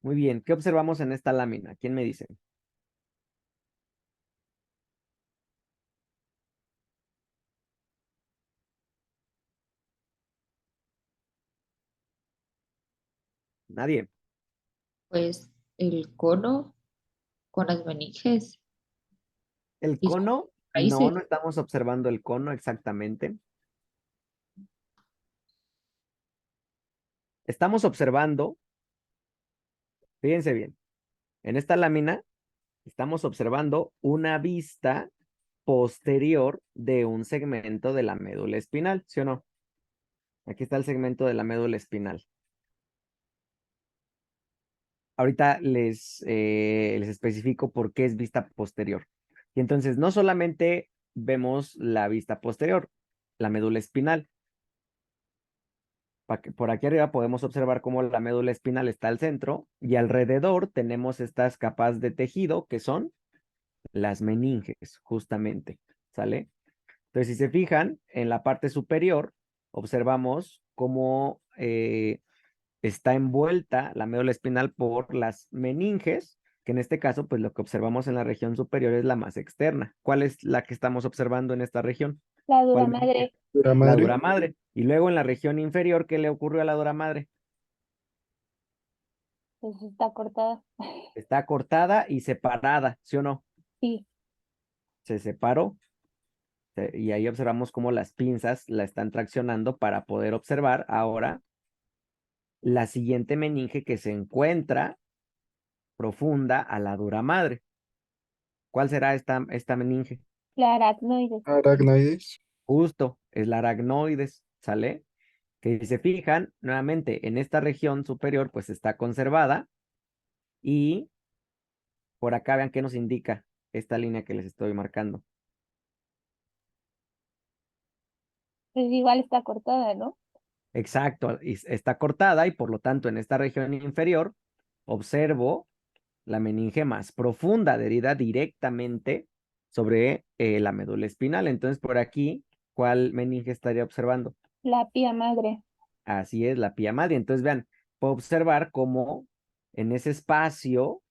Muy bien. ¿Qué observamos en esta lámina? ¿Quién me dice? Nadie. Pues el cono con las meninges ¿El y sus cono? No, raíces. no estamos observando el cono exactamente. Estamos observando, fíjense bien, en esta lámina estamos observando una vista posterior de un segmento de la médula espinal, ¿sí o no? Aquí está el segmento de la médula espinal. Ahorita les especifico por qué es vista posterior. Y entonces no solamente vemos la vista posterior, la médula espinal. Por aquí arriba podemos observar cómo la médula espinal está al centro y alrededor tenemos estas capas de tejido que son las meninges, justamente, ¿sale? Entonces, si se fijan, en la parte superior observamos cómo está envuelta la médula espinal por las meninges, que en este caso, pues lo que observamos en la región superior es la más externa. ¿Cuál es la que estamos observando en esta región? La dura ¿Cuál meninge? madre, Dura La madre. dura madre. Y luego en la región inferior, ¿qué le ocurrió a la dura madre? pues está cortada. Está cortada y separada, ¿sí o no? Sí, Se separó. Y ahí observamos cómo las pinzas la están traccionando para poder observar ahora la siguiente meninge que se encuentra profunda a la dura madre. ¿Cuál será esta meninge? la aracnoides. Aracnoides. Justo, es la aracnoides, ¿sale? Que si se fijan, nuevamente en esta región superior, pues está conservada y por acá vean qué nos indica esta línea que les estoy marcando. Pues igual está cortada, ¿no? Exacto, y está cortada y por lo tanto en esta región inferior observo la meninge más profunda adherida directamente sobre la médula espinal. Entonces por aquí, ¿cuál meninge estaría observando? La pía madre. Así es, la pía madre. Entonces vean, puedo observar cómo en ese espacio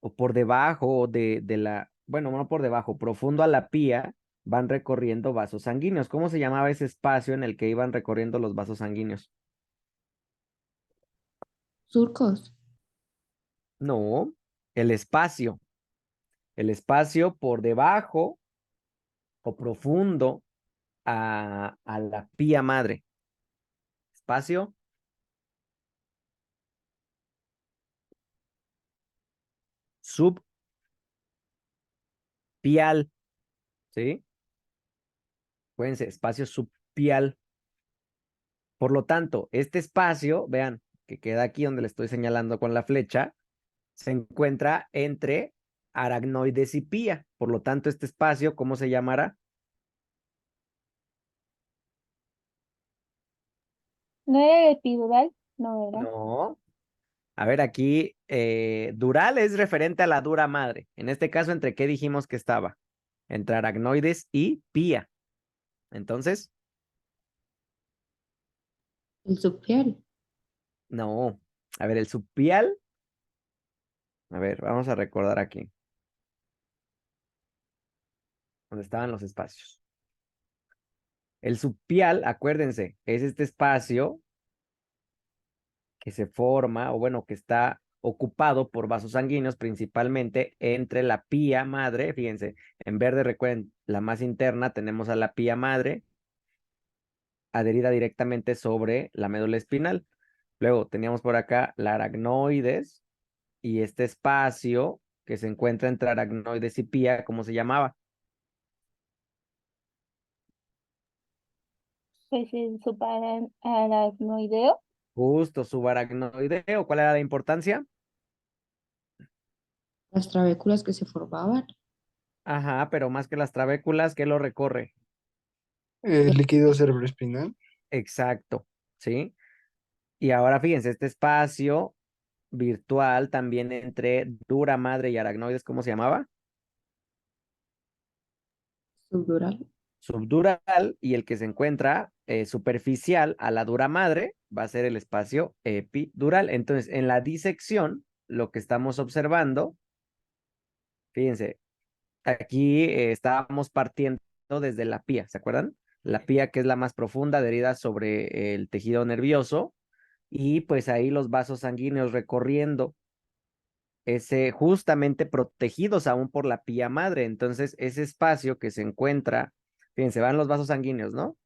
o por debajo de la, bueno, no por debajo, profundo a la pía, van recorriendo vasos sanguíneos. ¿Cómo se llamaba ese espacio en el que iban recorriendo los vasos sanguíneos? Surcos. No, el espacio. El espacio por debajo o profundo a la pía madre. Espacio subpial, ¿sí? Acuérdense, espacio subpial. Por lo tanto, este espacio, vean, que queda aquí donde le estoy señalando con la flecha, se encuentra entre aracnoides y pía. Por lo tanto, este espacio, ¿cómo se llamará? ¿No era el epidural? No era. No. A ver, aquí, dural es referente a la dura madre. En este caso, ¿entre qué dijimos que estaba? Entre aracnoides y pía. Entonces, El subpiel. no. A ver, el subpial. A ver, vamos a recordar aquí, donde estaban los espacios. El subpial, acuérdense, es este espacio que se forma, o bueno, que está ocupado por vasos sanguíneos, principalmente entre la pía madre. Fíjense, en verde, recuerden, la más interna, tenemos a la pía madre adherida directamente sobre la médula espinal. Luego teníamos por acá la aracnoides y este espacio que se encuentra entre aracnoides y pía, ¿cómo se llamaba? Pues el subaracnoideo. Justo subaracnoideo. ¿Cuál era la importancia? Las trabéculas que se formaban. Ajá, pero más que las trabéculas, ¿qué lo recorre? El líquido cerebroespinal. Exacto, ¿sí? Y ahora fíjense, este espacio virtual también entre dura madre y aracnoides, ¿cómo se llamaba? Subdural. Subdural, y el que se encuentra superficial a la dura madre va a ser el espacio epidural. Entonces, en la disección lo que estamos observando, fíjense, aquí estábamos partiendo desde la pía, ¿se acuerdan? La pía que es la más profunda, adherida sobre el tejido nervioso, y pues ahí los vasos sanguíneos recorriendo ese, justamente protegidos aún por la pía madre. Entonces, ese espacio que se encuentra, fíjense, van los vasos sanguíneos, ¿no?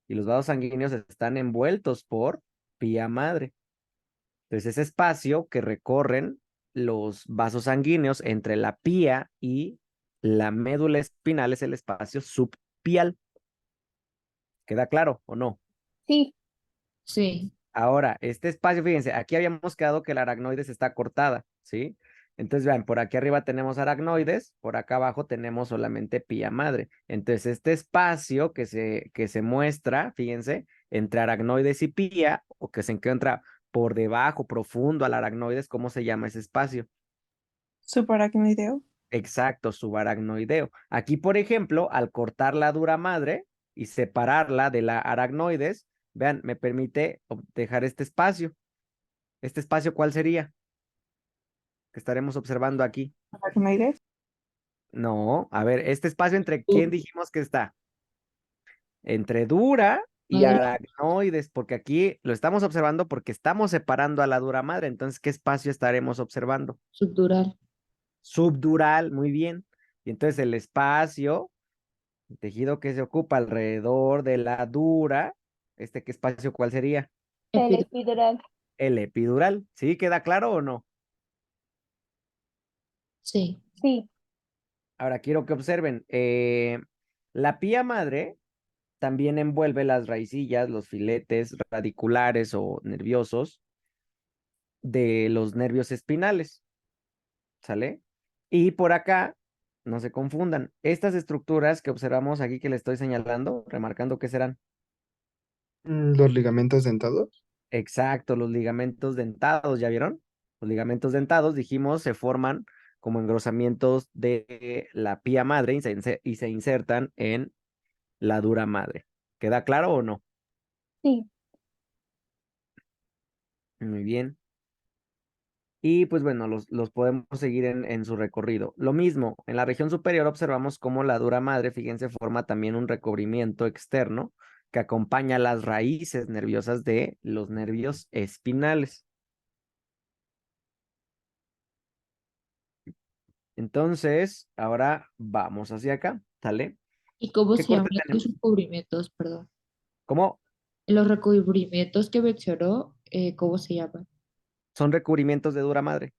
Y los vasos sanguíneos están envueltos por pía madre. Entonces, ese espacio que recorren los vasos sanguíneos entre la pía y la médula espinal es el espacio subpial. ¿Queda claro o no? Sí, Sí. Ahora, este espacio, fíjense, aquí habíamos quedado que la aracnoides está cortada, ¿sí? Entonces, vean, por aquí arriba tenemos aracnoides, por acá abajo tenemos solamente pía madre. Entonces, este espacio que se muestra, fíjense, entre aracnoides y pía, o que se encuentra por debajo, profundo al aracnoides, ¿cómo se llama ese espacio? Subaracnoideo. Exacto, subaracnoideo. Aquí, por ejemplo, al cortar la dura madre y separarla de la aracnoides, vean, me permite dejar este espacio. ¿Este espacio cuál sería? Que estaremos observando aquí. Aracnoides. No, a ver, este espacio entre quién dijimos que está? Entre dura y Madre. aracnoides, porque aquí lo estamos observando porque estamos separando a la dura madre. Entonces, ¿qué espacio estaremos observando? Subdural. Subdural, muy bien. Y entonces el espacio, el tejido que se ocupa alrededor de la dura, ¿qué espacio cuál sería? el Epidural. epidural. El epidural. ¿Sí? ¿Queda claro o no? Sí. Sí, Ahora quiero que observen, la pía madre también envuelve las raicillas, los filetes radiculares o nerviosos de los nervios espinales, ¿sale? Y por acá, no se confundan, estas estructuras que observamos aquí que le estoy señalando, remarcando que serán Los ligamentos dentados. exacto los ligamentos dentados, ¿ya vieron? Los ligamentos dentados, dijimos, se forman como engrosamientos de la pía madre y se insertan en la dura madre. ¿Queda claro o no? sí. Muy bien. Y pues bueno, los podemos seguir en su recorrido. Lo mismo, en la región superior observamos cómo la dura madre, fíjense, forma también un recubrimiento externo que acompaña las raíces nerviosas de los nervios espinales. Entonces, ahora vamos hacia acá, ¿sale? ¿Y cómo ¿Qué se llaman corte los tenemos? recubrimientos? Perdón. ¿Cómo? Los recubrimientos que mencionó, ¿cómo se llaman? Son recubrimientos de dura madre,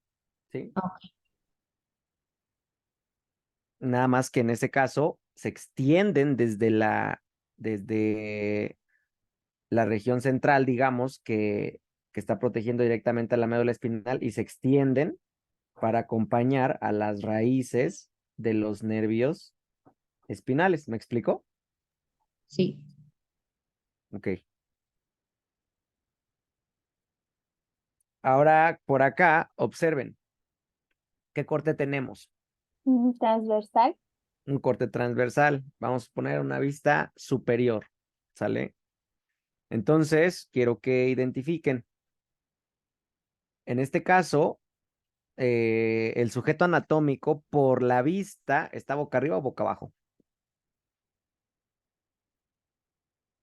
¿sí? Ah, ok. Nada más que en ese caso se extienden desde la región central, digamos, que está protegiendo directamente a la médula espinal y se extienden para acompañar a las raíces de los nervios espinales. ¿Me explico? Sí. Ok. Ahora, por acá, observen, ¿qué corte tenemos? Transversal. Un corte transversal. Vamos a poner una vista superior, ¿sale? Entonces, quiero que identifiquen. En este caso, el sujeto anatómico por la vista está boca arriba o boca abajo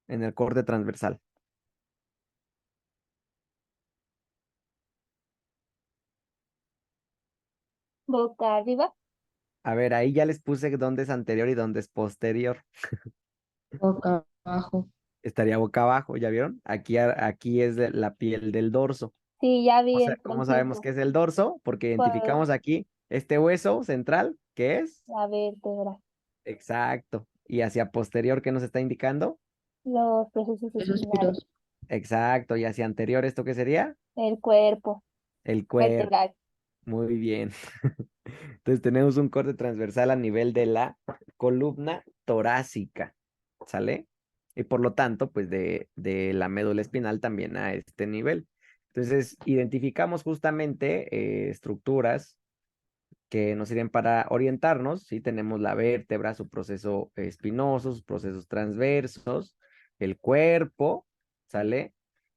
en el corte transversal. Boca arriba. A ver, ahí ya les puse dónde es anterior y dónde es posterior. Boca abajo. Estaría boca abajo, ¿ya vieron? Aquí, aquí es la piel del dorso. Sí, ya vi O sea, el ¿cómo sabemos trocito. que es el dorso? Porque Pues identificamos aquí este hueso central, ¿qué es? la vértebra. Exacto. Y hacia posterior, ¿qué nos está indicando? Los procesos Esos espinales. piros. Exacto. Y hacia anterior, ¿esto qué sería? El cuerpo El cuerpo. vertebral. Muy bien. Entonces tenemos un corte transversal a nivel de la columna torácica, ¿sale? Y por lo tanto, pues de la médula espinal también a este nivel. Entonces, identificamos justamente estructuras que nos sirven para orientarnos, ¿sí? Tenemos la vértebra, su proceso espinoso, sus procesos transversos, el cuerpo, ¿sale?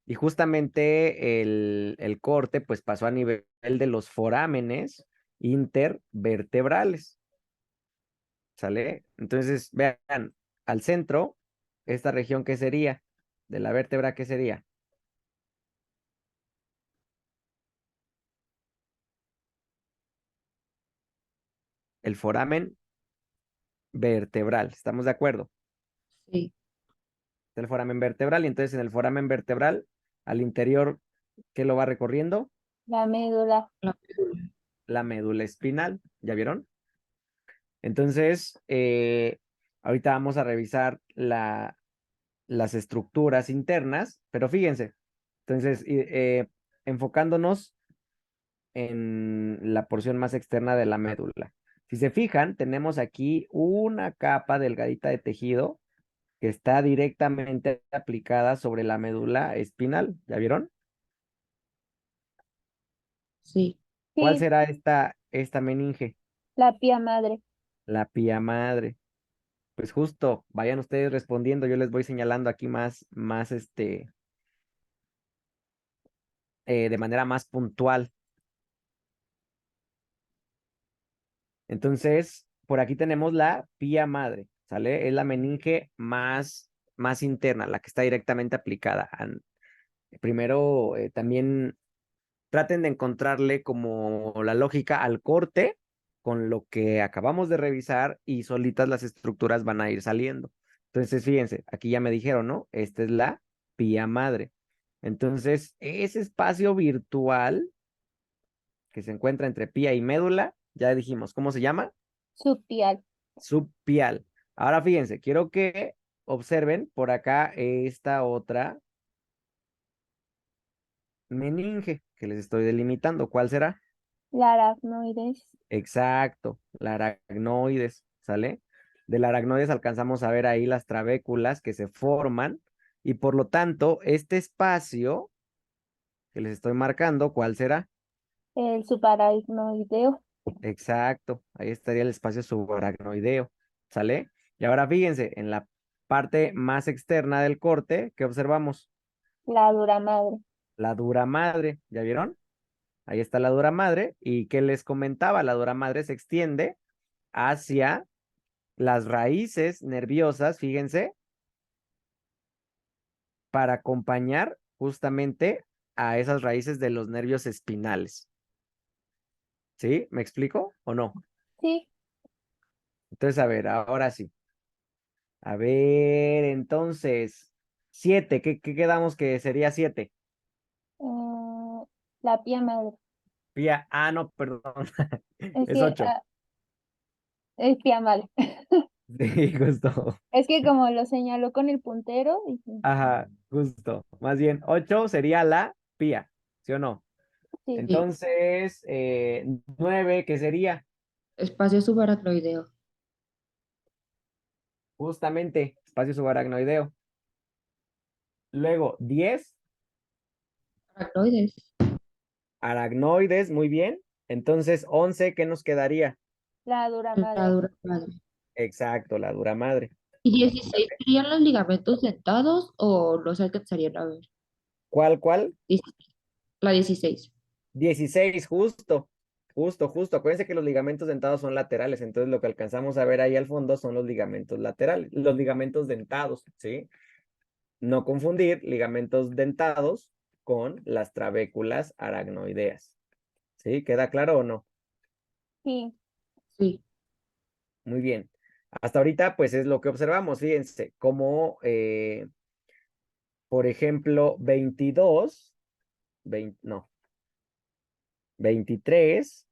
Y justamente el corte pues pasó a nivel de los forámenes intervertebrales, ¿sale? Entonces, vean, al centro, esta región, ¿qué sería? De la vértebra, ¿qué sería? El foramen vertebral, ¿estamos de acuerdo? Sí, El foramen vertebral, y entonces en el foramen vertebral, al interior, ¿qué lo va recorriendo? La médula. la médula. La médula espinal, ¿ya vieron? Entonces, ahorita vamos a revisar las estructuras internas, pero fíjense, entonces, enfocándonos en la porción más externa de la médula. Si se fijan, tenemos aquí una capa delgadita de tejido que está directamente aplicada sobre la médula espinal, ¿ya vieron? Sí, ¿Cuál Sí, será esta meninge? la pía madre. La pía madre. Pues justo, vayan ustedes respondiendo, yo les voy señalando aquí más de manera más puntual. Entonces, por aquí tenemos la pía madre, ¿sale? Es la meninge más interna, la que está directamente aplicada. Primero, también traten de encontrarle como la lógica al corte con lo que acabamos de revisar y solitas las estructuras van a ir saliendo. Entonces, fíjense, aquí ya me dijeron, ¿no? Esta es la pía madre. Entonces, ese espacio virtual que se encuentra entre pía y médula, ya dijimos, ¿cómo se llama? Subpial. Subpial. Ahora fíjense, quiero que observen por acá esta otra meninge que les estoy delimitando. ¿Cuál será? La aracnoides. Exacto, la aracnoides, ¿sale? Del aracnoides alcanzamos a ver ahí las trabéculas que se forman y por lo tanto, este espacio que les estoy marcando, ¿cuál será? El subaracnoideo. Exacto, ahí estaría el espacio subaracnoideo, ¿sale? Y ahora fíjense, en la parte más externa del corte, ¿qué observamos? La dura madre. La dura madre, ¿ya vieron? Ahí está la dura madre y ¿qué les comentaba? La dura madre se extiende hacia las raíces nerviosas, fíjense, para acompañar justamente a esas raíces de los nervios espinales. ¿Sí? ¿Me explico o no? Sí. Entonces, a ver, ahora sí. A ver, entonces, 7, ¿qué quedamos que sería 7? La pía madre. Pía, no, perdón, Es es que 8. es pía madre. Sí, justo. Es que como lo señaló con el puntero, dije, Ajá, justo. Más bien, 8 sería la pía, ¿sí o no? sí, sí. Entonces, 9, ¿qué sería? Espacio subaracnoideo. Justamente, espacio subaracnoideo. Luego, 10, Aracnoides. aracnoides, muy bien. Entonces, 11, ¿qué nos quedaría? la dura La madre. dura madre. Exacto, la dura madre. ¿Y 16 serían los ligamentos dentados o los alcanzarían a ver? ¿Cuál? 16. La 16. 16, justo. Acuérdense que los ligamentos dentados son laterales, entonces lo que alcanzamos a ver ahí al fondo son los ligamentos laterales, los ligamentos dentados, ¿sí? No confundir ligamentos dentados con las trabéculas aracnoideas, ¿sí? ¿Queda claro o no? Sí. Sí. Muy bien. Hasta ahorita, pues es lo que observamos, fíjense, como, por ejemplo, 22, 20, no, 23,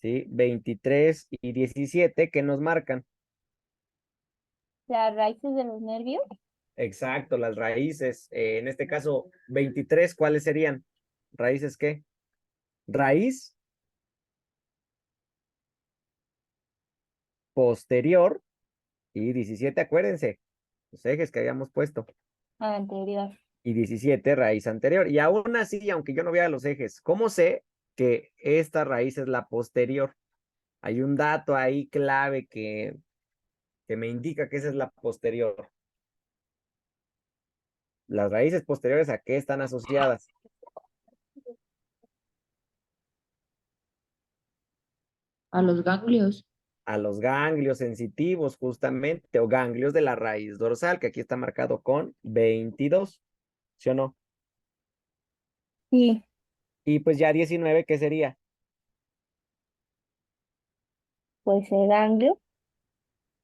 ¿sí? 23 y 17, ¿qué nos marcan? Las raíces de los nervios. Exacto, las raíces. En este caso, 23, ¿cuáles serían? ¿Raíces qué? Raíz posterior y 17, acuérdense, los ejes que habíamos puesto. Anterior. Y 17, raíz anterior. Y aún así, aunque yo no vea los ejes, ¿cómo sé que esta raíz es la posterior? Hay un dato ahí clave que me indica que esa es la posterior. las raíces posteriores, ¿a qué están asociadas? A los ganglios. A los ganglios sensitivos, justamente, o ganglios de la raíz dorsal, que aquí está marcado con 22, ¿sí o no? Sí, Y pues ya 19, ¿qué sería? pues el ganglio.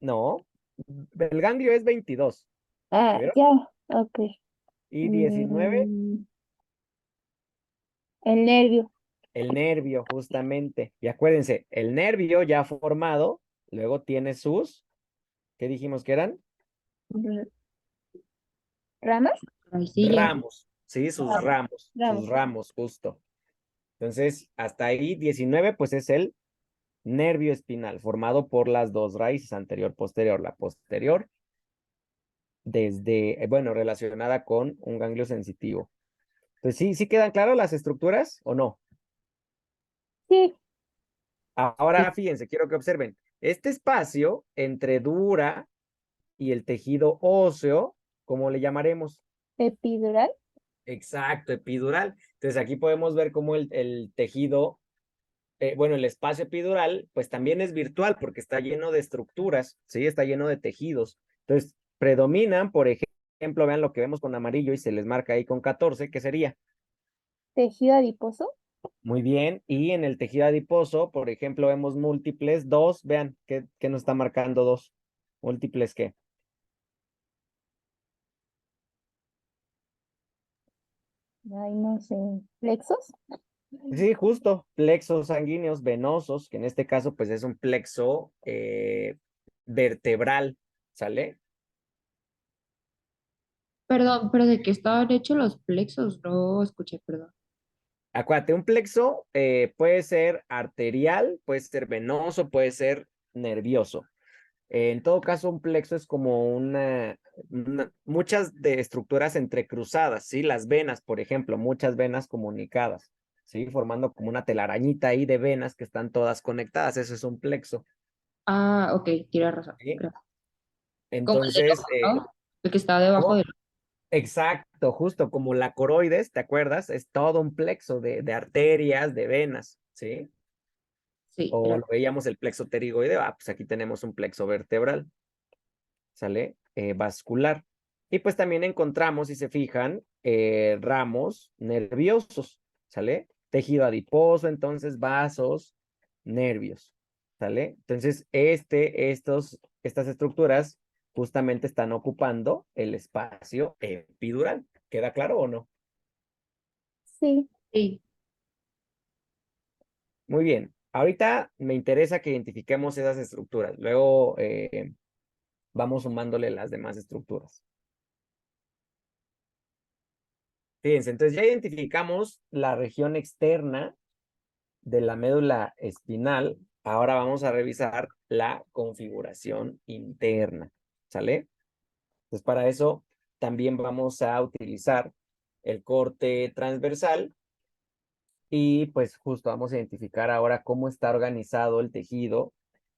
No, el ganglio es 22, ¿sí Ah, vieron? ya, ok. Y 19, Mm, el nervio. el nervio, justamente. Y acuérdense, el nervio ya formado, luego tiene sus, ¿qué dijimos que eran? R- ¿Ramas? Raicillas. Ramos, ¿sí? Ramos. Sus Ramos. ramos, justo. Entonces, hasta ahí 19, pues es el nervio espinal, formado por las dos raíces, anterior, posterior. La posterior, bueno, relacionada con un ganglio sensitivo. Entonces, ¿sí quedan claras las estructuras o no? Sí, Sí. Ahora, fíjense, quiero que observen. Este espacio entre dura y el tejido óseo, ¿cómo le llamaremos? epidural. Exacto, epidural. Entonces, aquí podemos ver cómo el tejido, bueno, el espacio epidural, pues también es virtual porque está lleno de estructuras, ¿sí? Está lleno de tejidos. Entonces, predominan, por ejemplo, vean lo que vemos con amarillo y se les marca ahí con 14, ¿qué sería? Tejido adiposo. Muy bien. Y en el tejido adiposo, por ejemplo, vemos múltiples, dos, vean, ¿qué nos está marcando dos? ¿Múltiples qué? Ay, no sé. ¿Plexos? Sí, justo, plexos sanguíneos venosos, que en este caso, pues es un plexo vertebral, ¿sale? Perdón, pero ¿de qué estaban hechos los plexos? No escuché, perdón. Acuérdate, un plexo puede ser arterial, puede ser venoso, puede ser nervioso. En todo caso, un plexo es como muchas de estructuras entrecruzadas, ¿sí? Las venas, por ejemplo, muchas venas comunicadas, ¿sí? Formando como una telarañita ahí de venas que están todas conectadas, eso es un plexo, Ah, ok, tienes razón. ¿sí? Gracias. Como el del Entonces, ojo, ¿no? El que está debajo ¿cómo? del... Exacto, justo como la coroides, ¿te acuerdas? Es todo un plexo de arterias, de venas, ¿sí? Sí, O lo gracias. veíamos el plexo pterigoideo, pues aquí tenemos un plexo vertebral, ¿sale? Vascular. Y pues también encontramos, si se fijan, ramos nerviosos, ¿sale? Tejido adiposo, entonces vasos, nervios, ¿sale? Entonces, estas estructuras justamente están ocupando el espacio epidural. ¿Queda claro o no? Sí. Sí. Muy bien. Ahorita me interesa que identifiquemos esas estructuras. Luego vamos sumándole las demás estructuras. Fíjense, entonces ya identificamos la región externa de la médula espinal. Ahora vamos a revisar la configuración interna, ¿sale? Entonces para eso también vamos a utilizar el corte transversal y pues justo vamos a identificar ahora cómo está organizado el tejido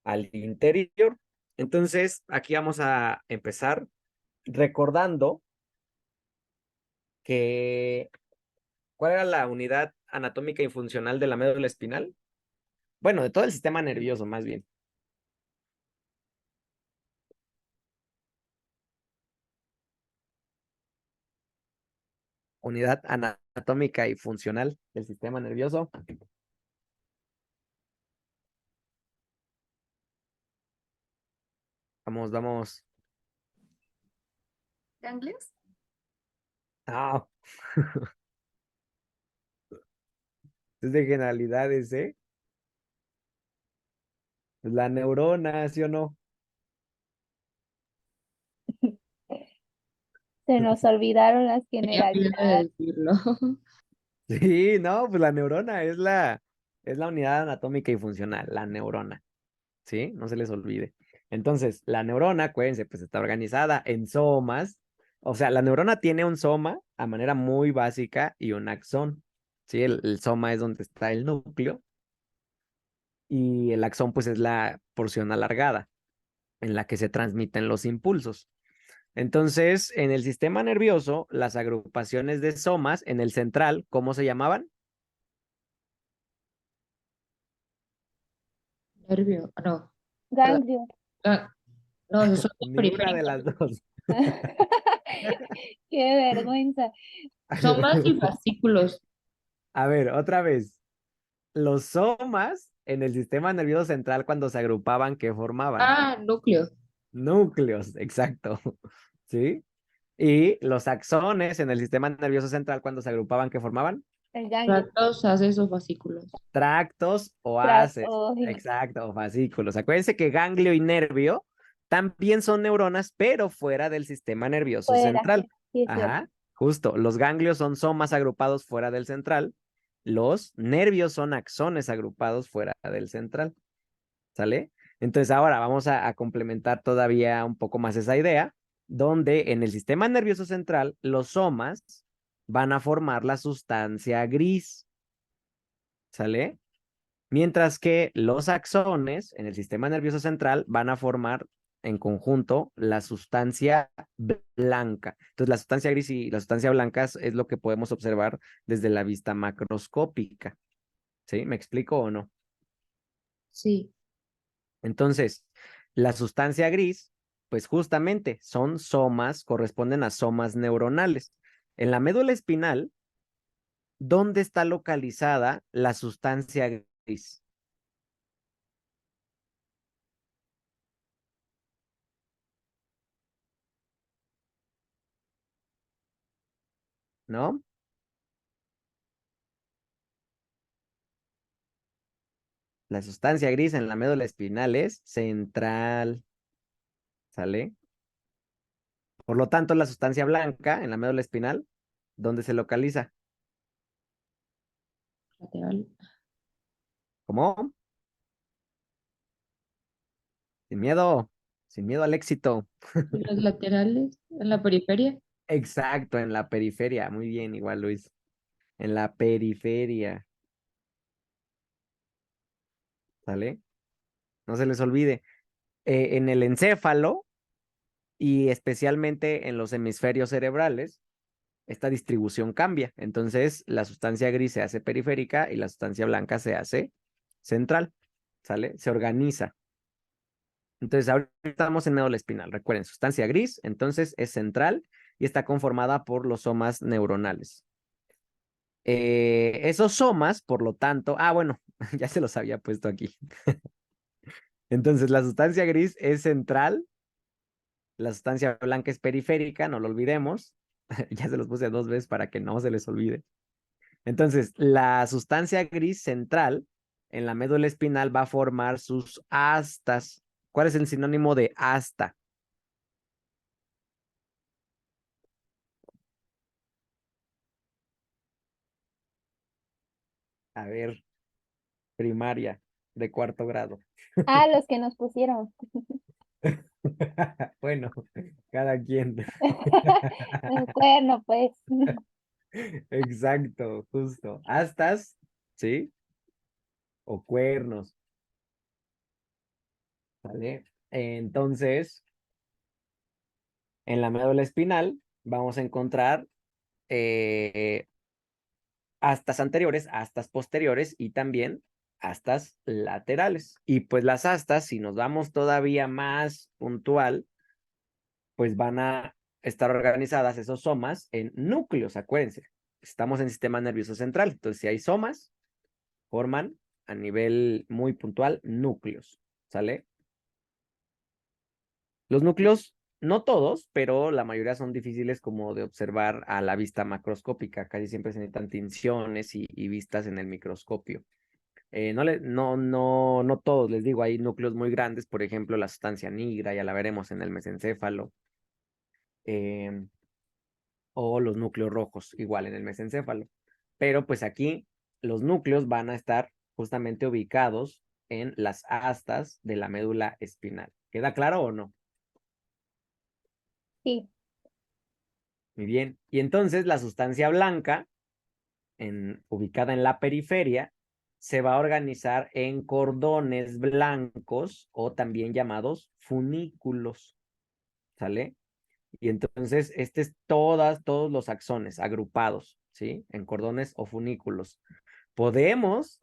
al interior. Entonces aquí vamos a empezar recordando que ¿cuál era la unidad anatómica y funcional de la médula espinal? Bueno, de todo el sistema nervioso, más bien. Unidad anatómica y funcional del sistema nervioso. Vamos, vamos. ¿Ganglios? Ah, es de generalidades, ¿eh? La neurona, ¿sí o no? Se nos olvidaron las Tenía miedo de generalidades. decirlo. Sí, no, pues la neurona es la unidad anatómica y funcional, la neurona, ¿sí? No se les olvide. Entonces, la neurona, acuérdense, pues está organizada en somas. O sea, la neurona tiene un soma a manera muy básica y un axón, ¿sí? El soma es donde está el núcleo y el axón, pues es la porción alargada en la que se transmiten los impulsos. Entonces, en el sistema nervioso, las agrupaciones de somas en el central, ¿cómo se llamaban? Nervio, no. Ganglio. Ah, no, esos son los Ni una de periféricos. las dos. Qué vergüenza. Somas y fascículos. A ver, otra vez. Los somas en el sistema nervioso central cuando se agrupaban, ¿qué formaban? Ah, núcleo. Núcleos, exacto. ¿Sí? Y los axones en el sistema nervioso central cuando se agrupaban, ¿qué formaban? El ganglio. Tractos, haces o fascículos. Tractos o Tras, haces. ay, Exacto, o fascículos. Acuérdense que ganglio y nervio también son neuronas, pero fuera del sistema nervioso fuera. central. Sí, es cierto. Ajá, justo. Los ganglios son somas agrupados fuera del central. Los nervios son axones agrupados fuera del central. ¿Sale? Entonces ahora vamos a complementar todavía un poco más esa idea, donde en el sistema nervioso central los somas van a formar la sustancia gris. ¿Sale? Mientras que los axones en el sistema nervioso central van a formar en conjunto la sustancia blanca. Entonces, la sustancia gris y la sustancia blanca es lo que podemos observar desde la vista macroscópica. ¿Sí? ¿Me explico o no? Sí. Entonces, la sustancia gris, pues justamente son somas, corresponden a somas neuronales. En la médula espinal, ¿dónde está localizada la sustancia gris? ¿No? La sustancia gris en la médula espinal es central, ¿sale? Por lo tanto, la sustancia blanca en la médula espinal, ¿dónde se localiza? Lateral. ¿Cómo? Sin miedo al éxito. Y los laterales, en la periferia. Exacto, en la periferia. Muy bien, igual Luis. En la periferia, ¿sale? No se les olvide. En el encéfalo y especialmente en los hemisferios cerebrales, esta distribución cambia. Entonces, la sustancia gris se hace periférica y la sustancia blanca se hace central, ¿sale? Se organiza. Entonces, ahora estamos en médula espinal. Recuerden, sustancia gris, entonces es central y está conformada por los somas neuronales. Esos somas, por lo tanto, bueno, ya se los había puesto aquí. Entonces, la sustancia gris es central, la sustancia blanca es periférica, no lo olvidemos. Ya se los puse 2 veces para que no se les olvide. Entonces, la sustancia gris central en la médula espinal va a formar sus astas. ¿Cuál es el sinónimo de asta? A ver, primaria de 4º grado. Ah, los que nos pusieron. Bueno, cada quien. El cuerno, pues. Exacto, justo. Astas, ¿sí? O cuernos, ¿vale? Entonces, en la médula espinal vamos a encontrar astas anteriores, astas posteriores y también astas laterales. Y pues las astas, si nos vamos todavía más puntual, pues van a estar organizadas esos somas en núcleos, acuérdense. Estamos en sistema nervioso central, entonces si hay somas, forman a nivel muy puntual núcleos, ¿sale? Los núcleos, no todos, pero la mayoría son difíciles como de observar a la vista macroscópica. Casi siempre se necesitan tinciones y vistas en el microscopio. No todos, les digo, hay núcleos muy grandes, por ejemplo, la sustancia nigra, ya la veremos en el mesencéfalo, o los núcleos rojos, igual en el mesencéfalo. Pero pues aquí los núcleos van a estar justamente ubicados en las astas de la médula espinal. ¿Queda claro o no? Sí. Muy bien. Y entonces la sustancia blanca, ubicada en la periferia, se va a organizar en cordones blancos o también llamados funículos. ¿Sale? Y entonces, este es todos los axones agrupados, ¿sí? En cordones o funículos. Podemos,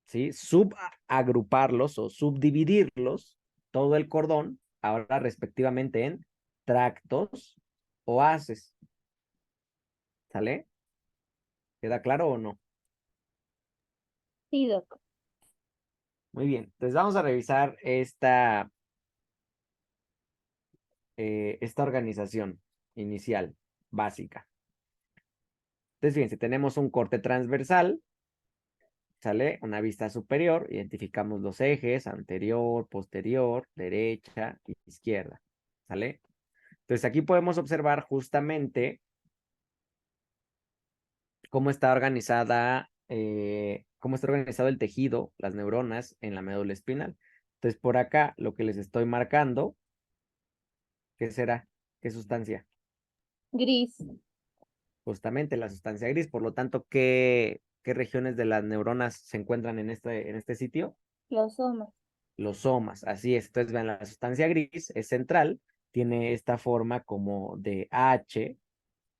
¿sí? Subagruparlos o subdividirlos, todo el cordón, ahora respectivamente en tractos o haces. ¿Sale? ¿Queda claro o no? Sí, Doc. Muy bien. Entonces vamos a revisar esta organización inicial, básica. Entonces, fíjense, tenemos un corte transversal, ¿sale? Una vista superior, identificamos los ejes, anterior, posterior, derecha, izquierda, ¿sale? Entonces, aquí podemos observar justamente cómo está cómo está organizado el tejido, las neuronas en la médula espinal. Entonces, por acá, lo que les estoy marcando, ¿qué será? ¿Qué sustancia? Gris. Justamente la sustancia gris. Por lo tanto, ¿qué regiones de las neuronas se encuentran en este sitio? Los somas. Los somas, así es. Entonces, vean, la sustancia gris es central, tiene esta forma como de H,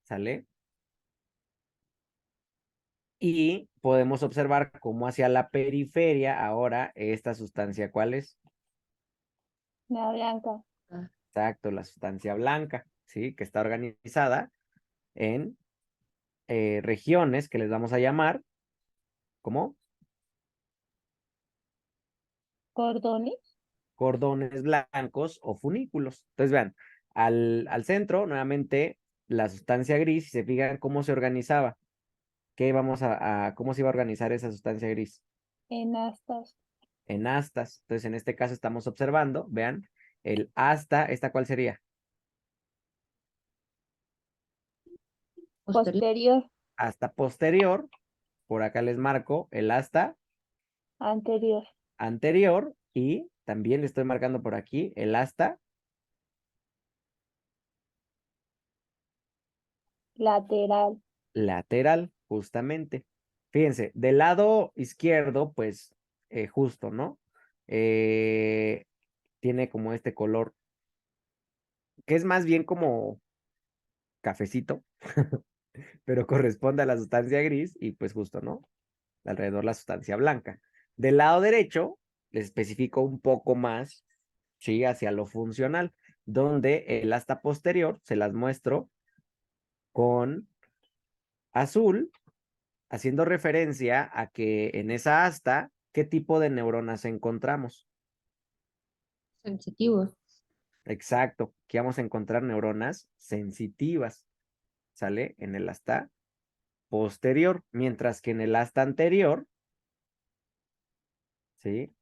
¿sale? Y podemos observar cómo hacia la periferia ahora esta sustancia, ¿cuál es? La blanca. Exacto, la sustancia blanca, ¿sí? Que está organizada en regiones que les vamos a llamar, ¿cómo? Cordones. Cordones blancos o funículos. Entonces, vean, al centro, nuevamente, la sustancia gris, si se fijan cómo se organizaba. ¿Cómo se iba a organizar esa sustancia gris? En astas. En astas. Entonces, en este caso estamos observando, vean, el asta, ¿esta cuál sería? Posterior. Asta posterior, por acá les marco el asta Anterior. anterior y también le estoy marcando por aquí el asta Lateral. lateral, justamente. Fíjense, del lado izquierdo, pues, justo, ¿no? Tiene como este color, que es más bien como cafecito, pero corresponde a la sustancia gris y pues justo, ¿no? Alrededor la sustancia blanca. Del lado derecho, les especifico un poco más, sí, hacia lo funcional, donde el asta posterior se las muestro con azul, haciendo referencia a que en esa asta, ¿qué tipo de neuronas encontramos? Sensitivos. Exacto, que vamos a encontrar neuronas sensitivas, ¿sale? En el asta posterior, mientras que en el asta anterior, ¿sí?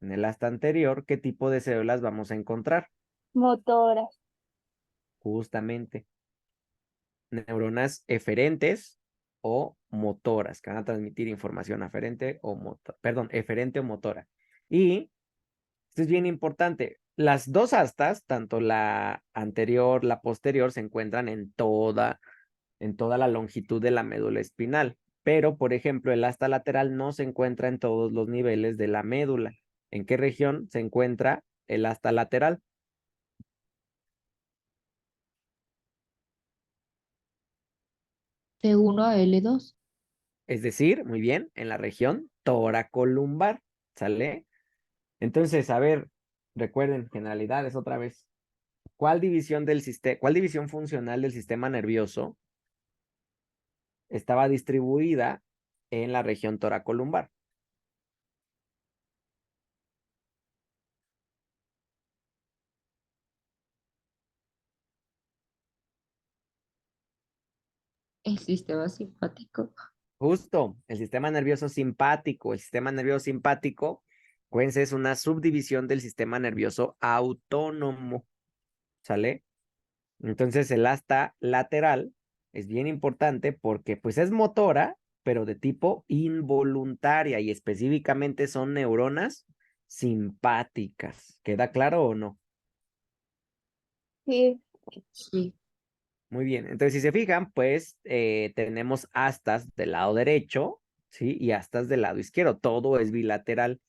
En el asta anterior, ¿qué tipo de células vamos a encontrar? Motoras. Justamente, neuronas eferentes o motoras, que van a transmitir información aferente o perdón, eferente o motora. Y esto es bien importante. Las dos astas, tanto la anterior, la posterior, se encuentran en toda la longitud de la médula espinal. Pero, por ejemplo, el asta lateral no se encuentra en todos los niveles de la médula. ¿En qué región se encuentra el asta lateral? T1 a L2. Es decir, muy bien, en la región toracolumbar, ¿sale? Entonces, a ver, recuerden, generalidades otra vez. ¿Cuál división funcional del sistema nervioso estaba distribuida en la región toracolumbar? El sistema simpático. Justo, el sistema nervioso simpático. El sistema nervioso simpático, acuérdense, es una subdivisión del sistema nervioso autónomo, ¿sale? Entonces el asta lateral es bien importante porque pues es motora, pero de tipo involuntaria y específicamente son neuronas simpáticas. ¿Queda claro o no? Sí. Sí. Muy bien, entonces si se fijan, pues tenemos astas del lado derecho, ¿sí? Y astas del lado izquierdo, todo es bilateral.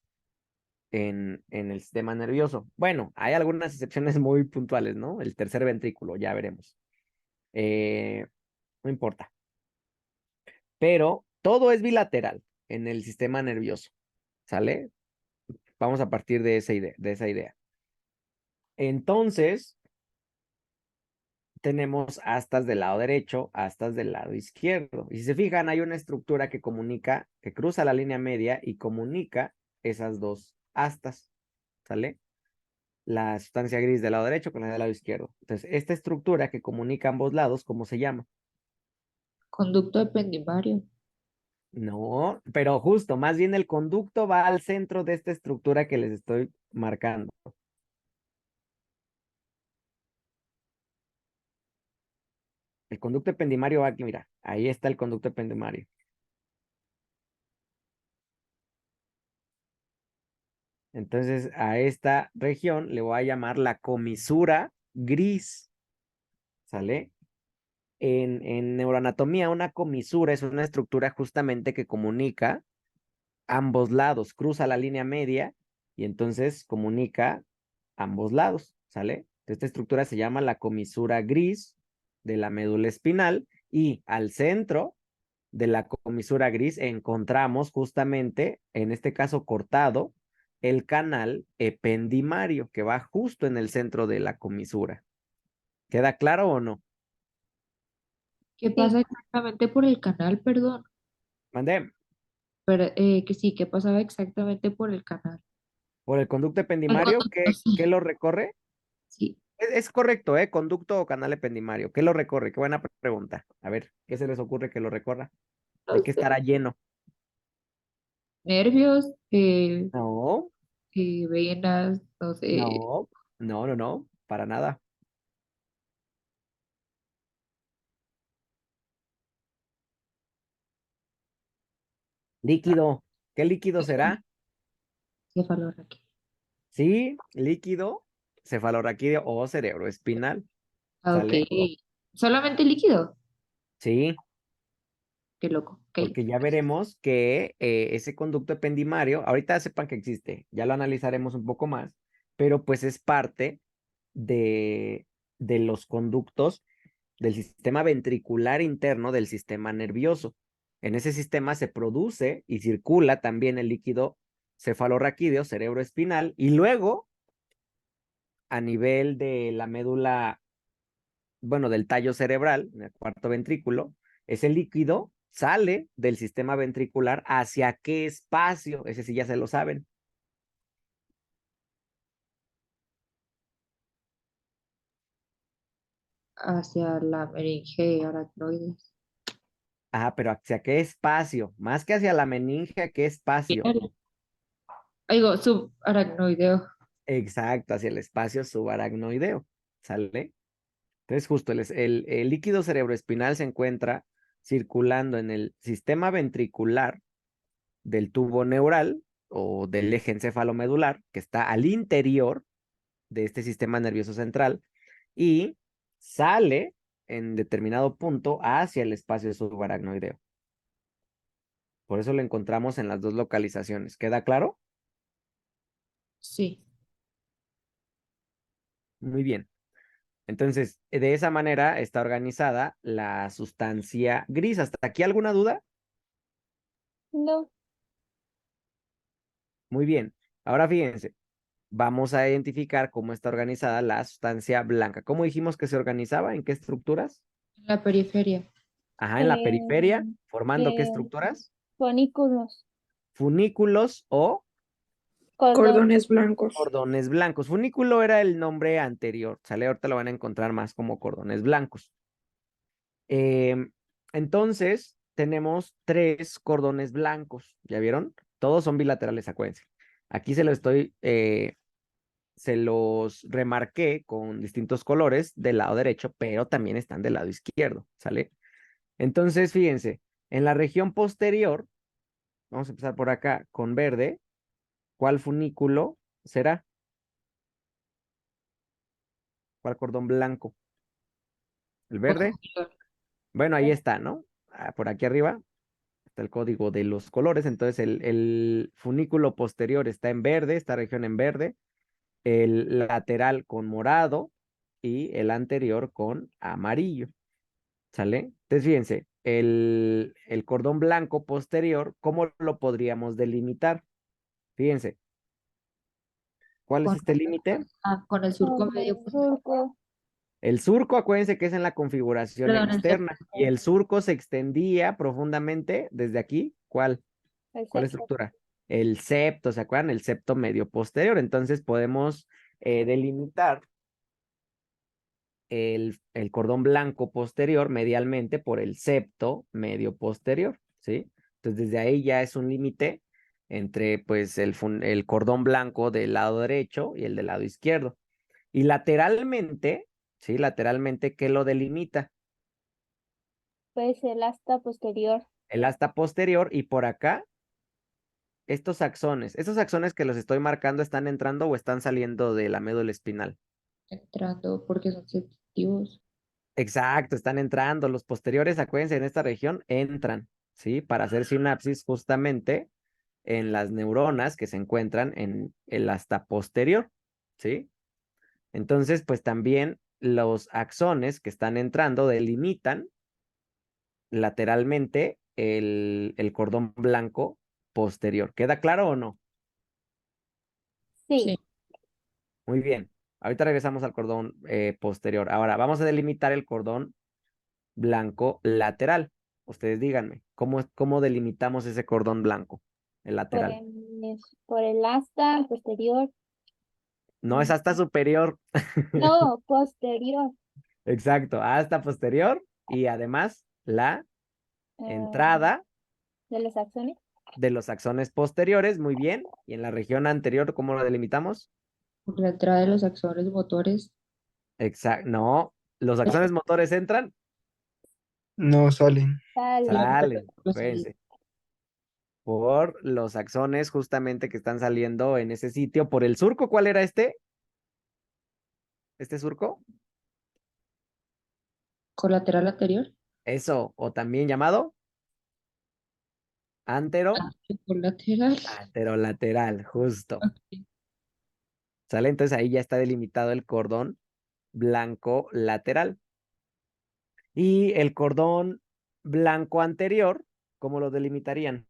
en el sistema nervioso. Bueno, hay algunas excepciones muy puntuales, ¿no? El tercer ventrículo, ya veremos. No importa. Pero todo es bilateral en el sistema nervioso, ¿sale? Vamos a partir de esa idea. Entonces, tenemos astas del lado derecho, astas del lado izquierdo. Y si se fijan, hay una estructura que comunica, que cruza la línea media y comunica esas dos astas, ¿sale? La sustancia gris del lado derecho con la del lado izquierdo. Entonces, esta estructura que comunica ambos lados, ¿cómo se llama? Conducto ependimario. No, pero justo, más bien el conducto va al centro de esta estructura que les estoy marcando. El conducto ependimario va aquí, mira, ahí está el conducto ependimario. Entonces, a esta región le voy a llamar la comisura gris, ¿sale? En neuroanatomía, una comisura es una estructura justamente que comunica ambos lados, cruza la línea media y entonces comunica ambos lados, ¿sale? Esta estructura se llama la comisura gris de la médula espinal y al centro de la comisura gris encontramos justamente, en este caso cortado, el canal ependimario que va justo en el centro de la comisura. ¿Queda claro o no? ¿Qué pasa exactamente por el canal, perdón? Mandé. Pero, que sí, ¿qué pasaba exactamente por el canal? Por el conducto El ependimario, conducto, ¿qué sí, lo recorre? sí. Es correcto, ¿eh? Conducto o canal ependimario. ¿Qué lo recorre? Qué buena pregunta. A ver, ¿qué se les ocurre que lo recorra? ¿De No qué sé, estará lleno? nervios, No, venas, no sé. no, no, para nada. Líquido. ¿Qué líquido será? Cefalorraquídeo. Sí, líquido, cefalorraquídeo o cerebroespinal. Ah, ok. ¿Sale? ¿Solamente líquido? Sí, Qué loco. Ok. porque ya veremos que ese conducto ependimario, ahorita sepan que existe, ya lo analizaremos un poco más, pero pues es parte de, de los conductos del sistema ventricular interno del sistema nervioso. En ese sistema se produce y circula también el líquido cefalorraquídeo, cerebroespinal, y luego a nivel de la médula, bueno, del tallo cerebral, en el cuarto ventrículo, ese líquido sale del sistema ventricular hacia qué espacio, ese sí ya se lo saben. Hacia la meninge aracnoides. Ajá, pero hacia qué espacio, más que hacia la meninge, ¿a qué espacio? Digo, subaracnoideo. Exacto, hacia el espacio subaracnoideo, ¿sale? Entonces, justo el líquido cerebroespinal se encuentra circulando en el sistema ventricular del tubo neural o del eje encefalomedular, que está al interior de este sistema nervioso central, y sale en determinado punto hacia el espacio subaracnoideo. Por eso lo encontramos en las dos localizaciones. ¿Queda claro? Sí. Muy bien. Entonces, de esa manera está organizada la sustancia gris. ¿Hasta aquí alguna duda? No, Muy bien. Ahora fíjense, vamos a identificar cómo está organizada la sustancia blanca. ¿Cómo dijimos que se organizaba? ¿En qué estructuras? En la periferia. Ajá, en la periferia, eh, formando qué eh, estructuras? fonículos, Funículos o cordón, Cordones blancos. cordones blancos. Funículo era el nombre anterior, ¿sale? Ahorita lo van a encontrar más como cordones blancos. Entonces, tenemos tres cordones blancos, ¿ya vieron? Todos son bilaterales, acuérdense. Aquí se los remarqué con distintos colores del lado derecho, pero también están del lado izquierdo, ¿sale? Entonces, fíjense, en la región posterior, vamos a empezar por acá con verde, ¿cuál funículo será? ¿Cuál cordón blanco? ¿El verde? Posterior. Bueno, ahí está, ¿no? Por aquí arriba. está el código de los colores, entonces el funículo posterior está en verde, esta región en verde, el lateral con morado y el anterior con amarillo, ¿sale? Entonces fíjense, el cordón blanco posterior, ¿cómo lo podríamos delimitar? Fíjense, ¿cuál es Con, este límite? con el surco Con medio el posterior. surco. El surco, acuérdense que es en la configuración Perdón, el externa septo. y el surco se extendía profundamente desde aquí. ¿Cuál? El ¿Cuál septo. estructura? El septo, ¿se acuerdan? El septo medio posterior. Entonces podemos delimitar el cordón blanco posterior medialmente por el septo medio posterior, ¿sí? Entonces desde ahí ya es un límite entre pues el cordón blanco del lado derecho y el del lado izquierdo. Y lateralmente, ¿sí? Lateralmente, ¿qué lo delimita? Pues el asta posterior. El asta posterior y por acá, estos axones que los estoy marcando, ¿están entrando o están saliendo de la médula espinal? Entrando porque son sensitivos. Exacto, están entrando. Los posteriores, acuérdense, en esta región entran, ¿sí? Para hacer sinapsis justamente en las neuronas que se encuentran en el asta posterior, ¿sí? Entonces, pues también los axones que están entrando delimitan lateralmente el cordón blanco posterior. ¿Queda claro o no? Sí. Sí. Muy bien. Ahorita regresamos al cordón posterior. Ahora vamos a delimitar el cordón blanco lateral. Ustedes díganme, ¿cómo delimitamos ese cordón blanco, el lateral? Por el asta posterior. No es hasta superior. No, posterior. Exacto, hasta posterior y además la eh, entrada de los axones. de los axones posteriores, muy bien. Y en la región anterior, ¿cómo lo delimitamos? Por la entrada de los axones motores. Exacto, no, los axones motores entran, No salen. Salen. salen, Los fíjense, por los axones justamente que están saliendo en ese sitio, por el surco. ¿Cuál era este? ¿Este surco? colateral anterior. Eso, o también llamado antero, Colateral. anterolateral, justo. Ok. ¿Sale? Entonces ahí ya está delimitado el cordón blanco lateral. Y el cordón blanco anterior, ¿cómo lo delimitarían?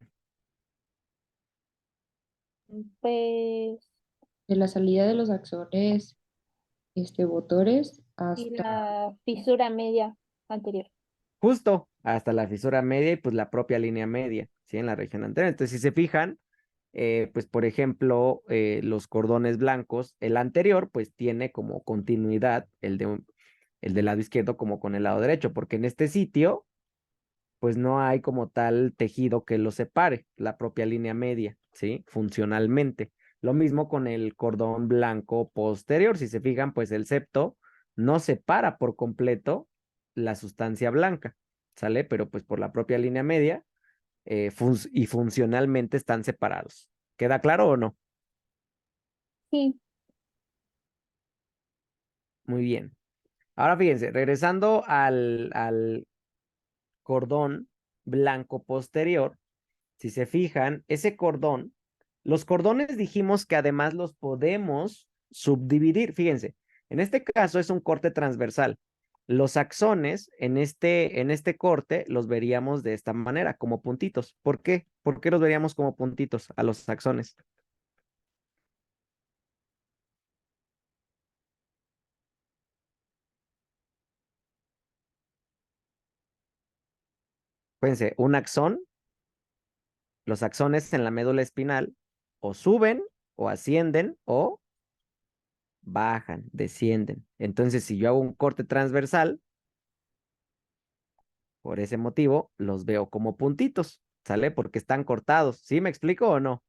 Pues De la salida de los axones motores y hasta la fisura media anterior. Justo hasta la fisura media y pues la propia línea media, ¿sí? En la región anterior. Entonces, si se fijan, pues por ejemplo, los cordones blancos, el anterior pues tiene como continuidad el del lado izquierdo como con el lado derecho, porque en este sitio pues no hay como tal tejido que lo separe, la propia línea media, ¿sí? Funcionalmente. Lo mismo con el cordón blanco posterior, si se fijan, pues el septo no separa por completo la sustancia blanca, ¿sale? Pero pues por la propia línea media y funcionalmente están separados. ¿Queda claro o no? Sí. Muy bien. Ahora fíjense, regresando al cordón blanco posterior, si se fijan, ese cordón, los cordones dijimos que además los podemos subdividir. Fíjense, en este caso es un corte transversal. Los axones en este corte los veríamos de esta manera, como puntitos. ¿Por qué? ¿Por qué los veríamos como puntitos a los axones? Fíjense, un axón, los axones en la médula espinal o suben o ascienden o bajan, descienden. Entonces, si yo hago un corte transversal, por ese motivo, los veo como puntitos, ¿sale? Porque están cortados. ¿Sí me explico o no?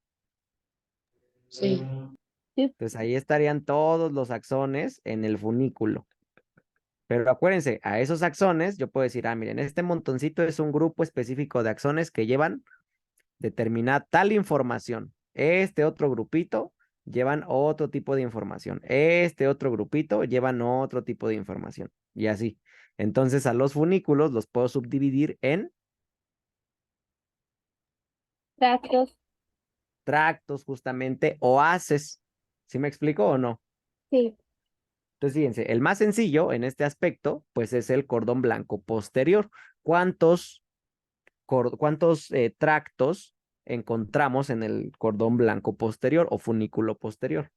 sí. Entonces ahí estarían todos los axones en el funículo. Pero acuérdense, a esos axones yo puedo decir, miren, este montoncito es un grupo específico de axones que llevan determinada tal información. Este otro grupito llevan otro tipo de información. Este otro grupito llevan otro tipo de información. Y así. Entonces a los funículos los puedo subdividir en Tractos. Tractos justamente, o haces. ¿Sí me explico o no? Sí. Entonces, fíjense, el más sencillo en este aspecto, pues es el cordón blanco posterior. ¿Cuántos tractos encontramos en el cordón blanco posterior o funículo posterior?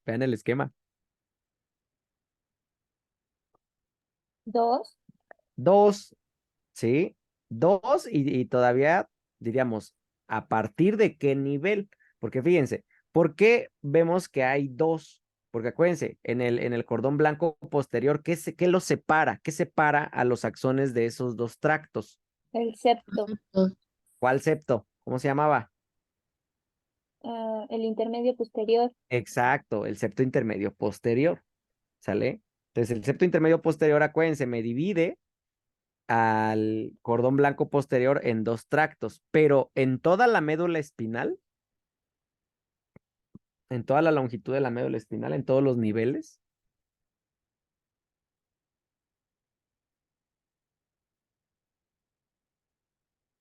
Vean el esquema. 2. Dos, ¿sí? Dos y todavía diríamos, ¿a partir de qué nivel? Porque fíjense, ¿por qué vemos que hay dos? Porque acuérdense, en el cordón blanco posterior, ¿qué los separa? ¿Qué separa a los axones de esos dos tractos? El septo. ¿Cuál septo? ¿Cómo se llamaba? El intermedio posterior. Exacto, el septo intermedio posterior, ¿sale? Entonces, el septo intermedio posterior, acuérdense, me divide al cordón blanco posterior en dos tractos, pero en toda la médula espinal, en toda la longitud de la médula espinal, en todos los niveles.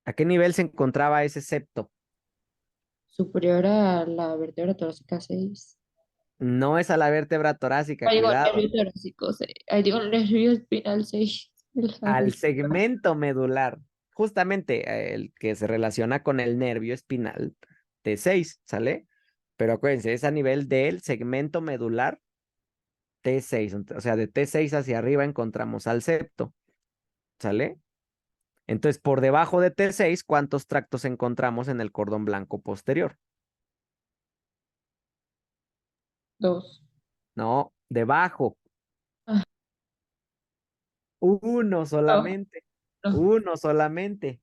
¿A qué nivel se encontraba ese septo? Superior a la vértebra torácica 6. No es a la vértebra torácica, Ay, digo, cuidado, nervio torácico 6. Ay, digo, nervio espinal 6. al segmento medular, justamente el que se relaciona con el nervio espinal T6, ¿sale? Pero acuérdense, es a nivel del segmento medular T6, o sea, de T6 hacia arriba encontramos al septo, ¿sale? Entonces, por debajo de T6, ¿cuántos tractos encontramos en el cordón blanco posterior? 2. No, debajo, Ah, uno no, solamente, no. uno solamente.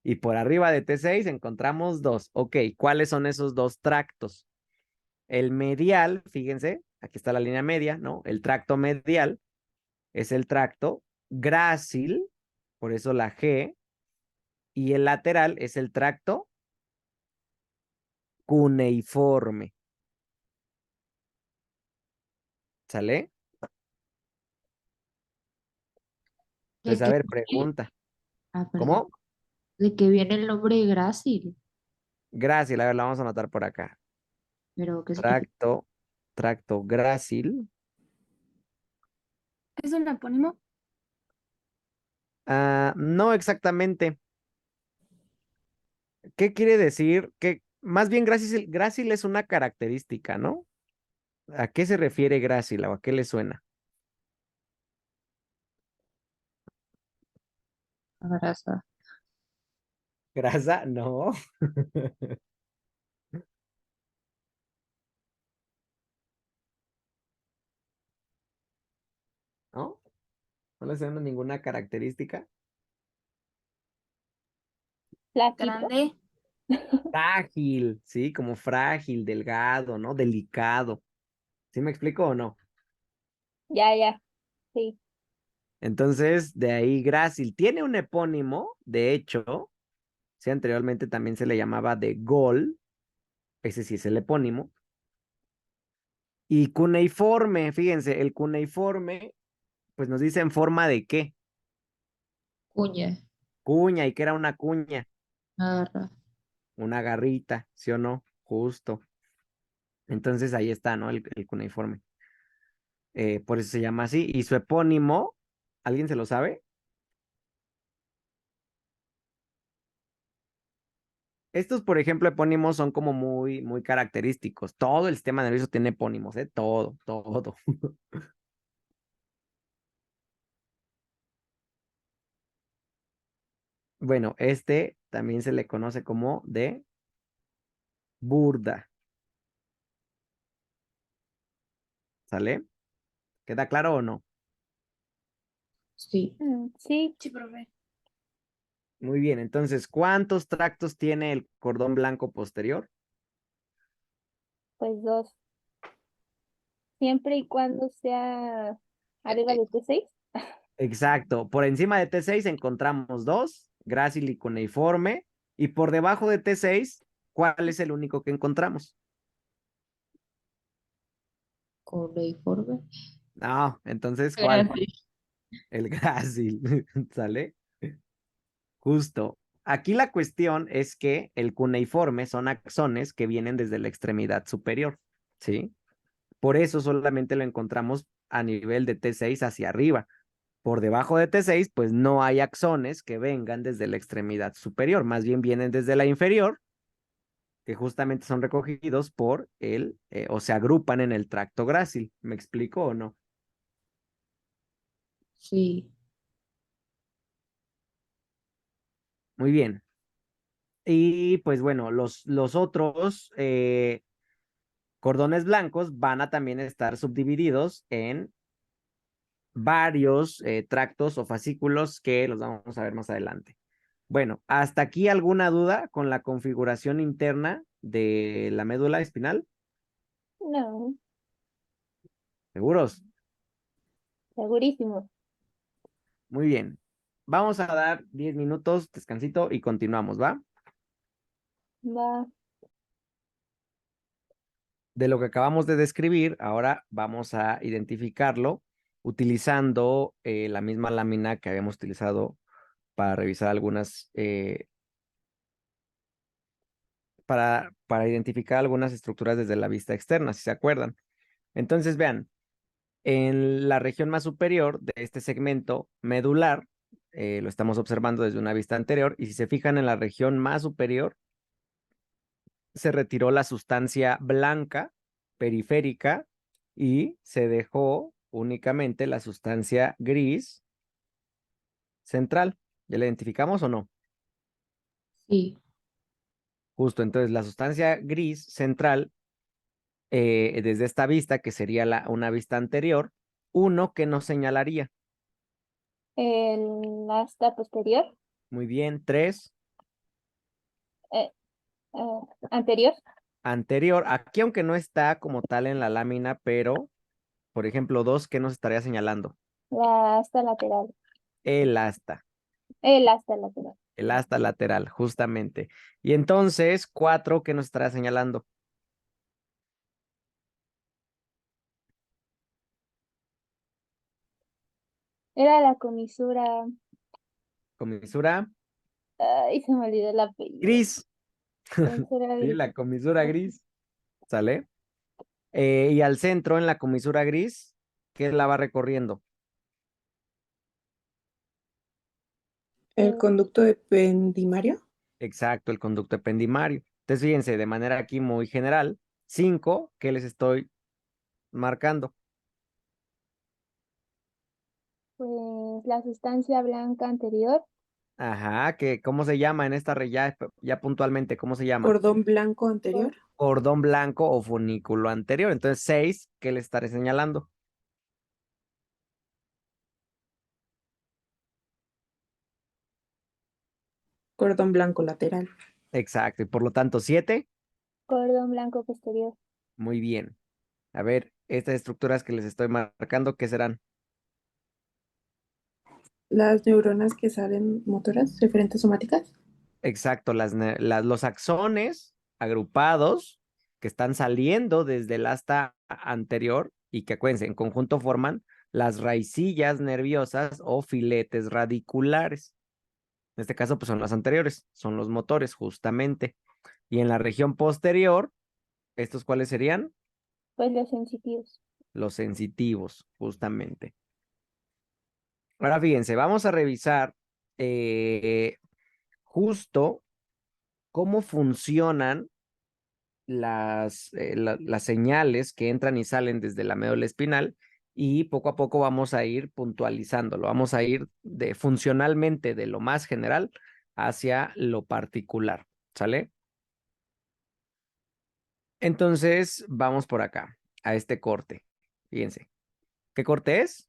Y por arriba de T6 encontramos dos. Ok, ¿cuáles son esos dos tractos? El medial, fíjense, aquí está la línea media, ¿no? El tracto medial es el tracto grácil, por eso la G, y el lateral es el tracto cuneiforme. ¿Sale? ¿De Entonces, a qué, ver, pregunta. perdón. ¿Cómo? ¿De qué viene el nombre grácil? Grácil, a ver, la vamos a anotar por acá. Pero, ¿qué significa? Tracto grácil. ¿Es un epónimo? No exactamente. ¿Qué quiere decir? Que más bien grácil es una característica, ¿no? ¿A qué se refiere grácil o a qué le suena? Grasa. ¿Grasa? No. ¿No? ¿No le suena ninguna característica? Flaquito. Grande. Frágil, sí, como frágil, delgado, ¿no? Delicado. ¿Sí me explico o no? Ya, ya. Sí. Entonces, de ahí grácil. Tiene un epónimo, de hecho, sí, anteriormente también se le llamaba de Gol, ese sí es el epónimo. Y cuneiforme, fíjense, el cuneiforme, pues nos dice en forma de qué. Cuña. Cuña, ¿y qué era una cuña? Garra. Una garrita, ¿sí o no? Justo. Entonces ahí está, ¿no? El cuneiforme. Por eso se llama así. Y su epónimo, ¿alguien se lo sabe? Estos, por ejemplo, epónimos son como muy, muy característicos. Todo el sistema nervioso tiene epónimos, ¿eh? Todo, todo. Bueno, este también se le conoce como de burda, ¿sale? ¿Queda claro o no? Sí. Sí. Sí, profe. Muy bien, entonces, ¿cuántos tractos tiene el cordón blanco posterior? Pues 2. Siempre y cuando sea arriba de T6. Exacto, por encima de T6 encontramos dos, grácil y cuneiforme, y por debajo de T6, ¿cuál es el único que encontramos? Cuneiforme. No, entonces, ¿cuál? Gracias. El grácil, ¿sale? Justo. Aquí la cuestión es que el cuneiforme son axones que vienen desde la extremidad superior, ¿sí? Por eso solamente lo encontramos a nivel de T6 hacia arriba. Por debajo de T6, pues no hay axones que vengan desde la extremidad superior, más bien vienen desde la inferior, que justamente son recogidos por o se agrupan en el tracto grácil. ¿Me explico o no? Sí. Muy bien. Y pues bueno, los otros cordones blancos van a también estar subdivididos en varios tractos o fascículos que los vamos a ver más adelante. Bueno, ¿hasta aquí alguna duda con la configuración interna de la médula espinal? No, ¿Seguros? segurísimo. Muy bien. Vamos a dar 10 minutos, descansito y continuamos, ¿va? Va. De lo que acabamos de describir, ahora vamos a identificarlo utilizando la misma lámina que habíamos utilizado para revisar algunas, para identificar algunas estructuras desde la vista externa, si se acuerdan. Entonces, vean, en la región más superior de este segmento medular, lo estamos observando desde una vista anterior, y si se fijan en la región más superior, se retiró la sustancia blanca periférica y se dejó únicamente la sustancia gris central. ¿Ya la identificamos o no? Sí. Justo, entonces la sustancia gris central, desde esta vista, que sería una vista anterior, uno que nos señalaría. El asta posterior, Muy bien, 3, eh, anterior, anterior. Aquí, aunque no está como tal en la lámina, pero, por ejemplo, 2, ¿qué nos estaría señalando? la asta lateral, El asta. el asta lateral. El asta lateral, justamente. Y entonces, 4, ¿qué nos estará señalando? Era la comisura. Comisura Ay, se me olvidó el apellido. gris. Comisura Sí, gris. la comisura gris. ¿Sale? Y al centro, en la comisura gris, ¿qué la va recorriendo? El conducto ependimario. Exacto, el conducto ependimario. Entonces, fíjense, de manera aquí muy general, 5, ¿qué les estoy marcando? Pues la sustancia blanca anterior, Ajá, ¿cómo se llama en esta ya puntualmente, cómo se llama? Cordón blanco anterior. Cordón blanco o funículo anterior. Entonces, 6, ¿qué le estaré señalando? Cordón blanco lateral. Exacto, y por lo tanto, 7, cordón blanco posterior, muy bien. A ver, estas estructuras que les estoy marcando, ¿qué serán? Las neuronas que salen motoras, referentes somáticas. Exacto, los axones agrupados que están saliendo desde el asta anterior y que, acuérdense, en conjunto forman las raicillas nerviosas o filetes radiculares. En este caso, pues son las anteriores, son los motores, justamente. Y en la región posterior, ¿estos cuáles serían? pues los sensitivos. Los sensitivos, justamente. Ahora fíjense, vamos a revisar justo cómo funcionan las señales que entran y salen desde la médula espinal, y poco a poco vamos a ir puntualizándolo, vamos a ir funcionalmente de lo más general hacia lo particular, ¿sale? Entonces, vamos por acá, a este corte. Fíjense, ¿qué corte es?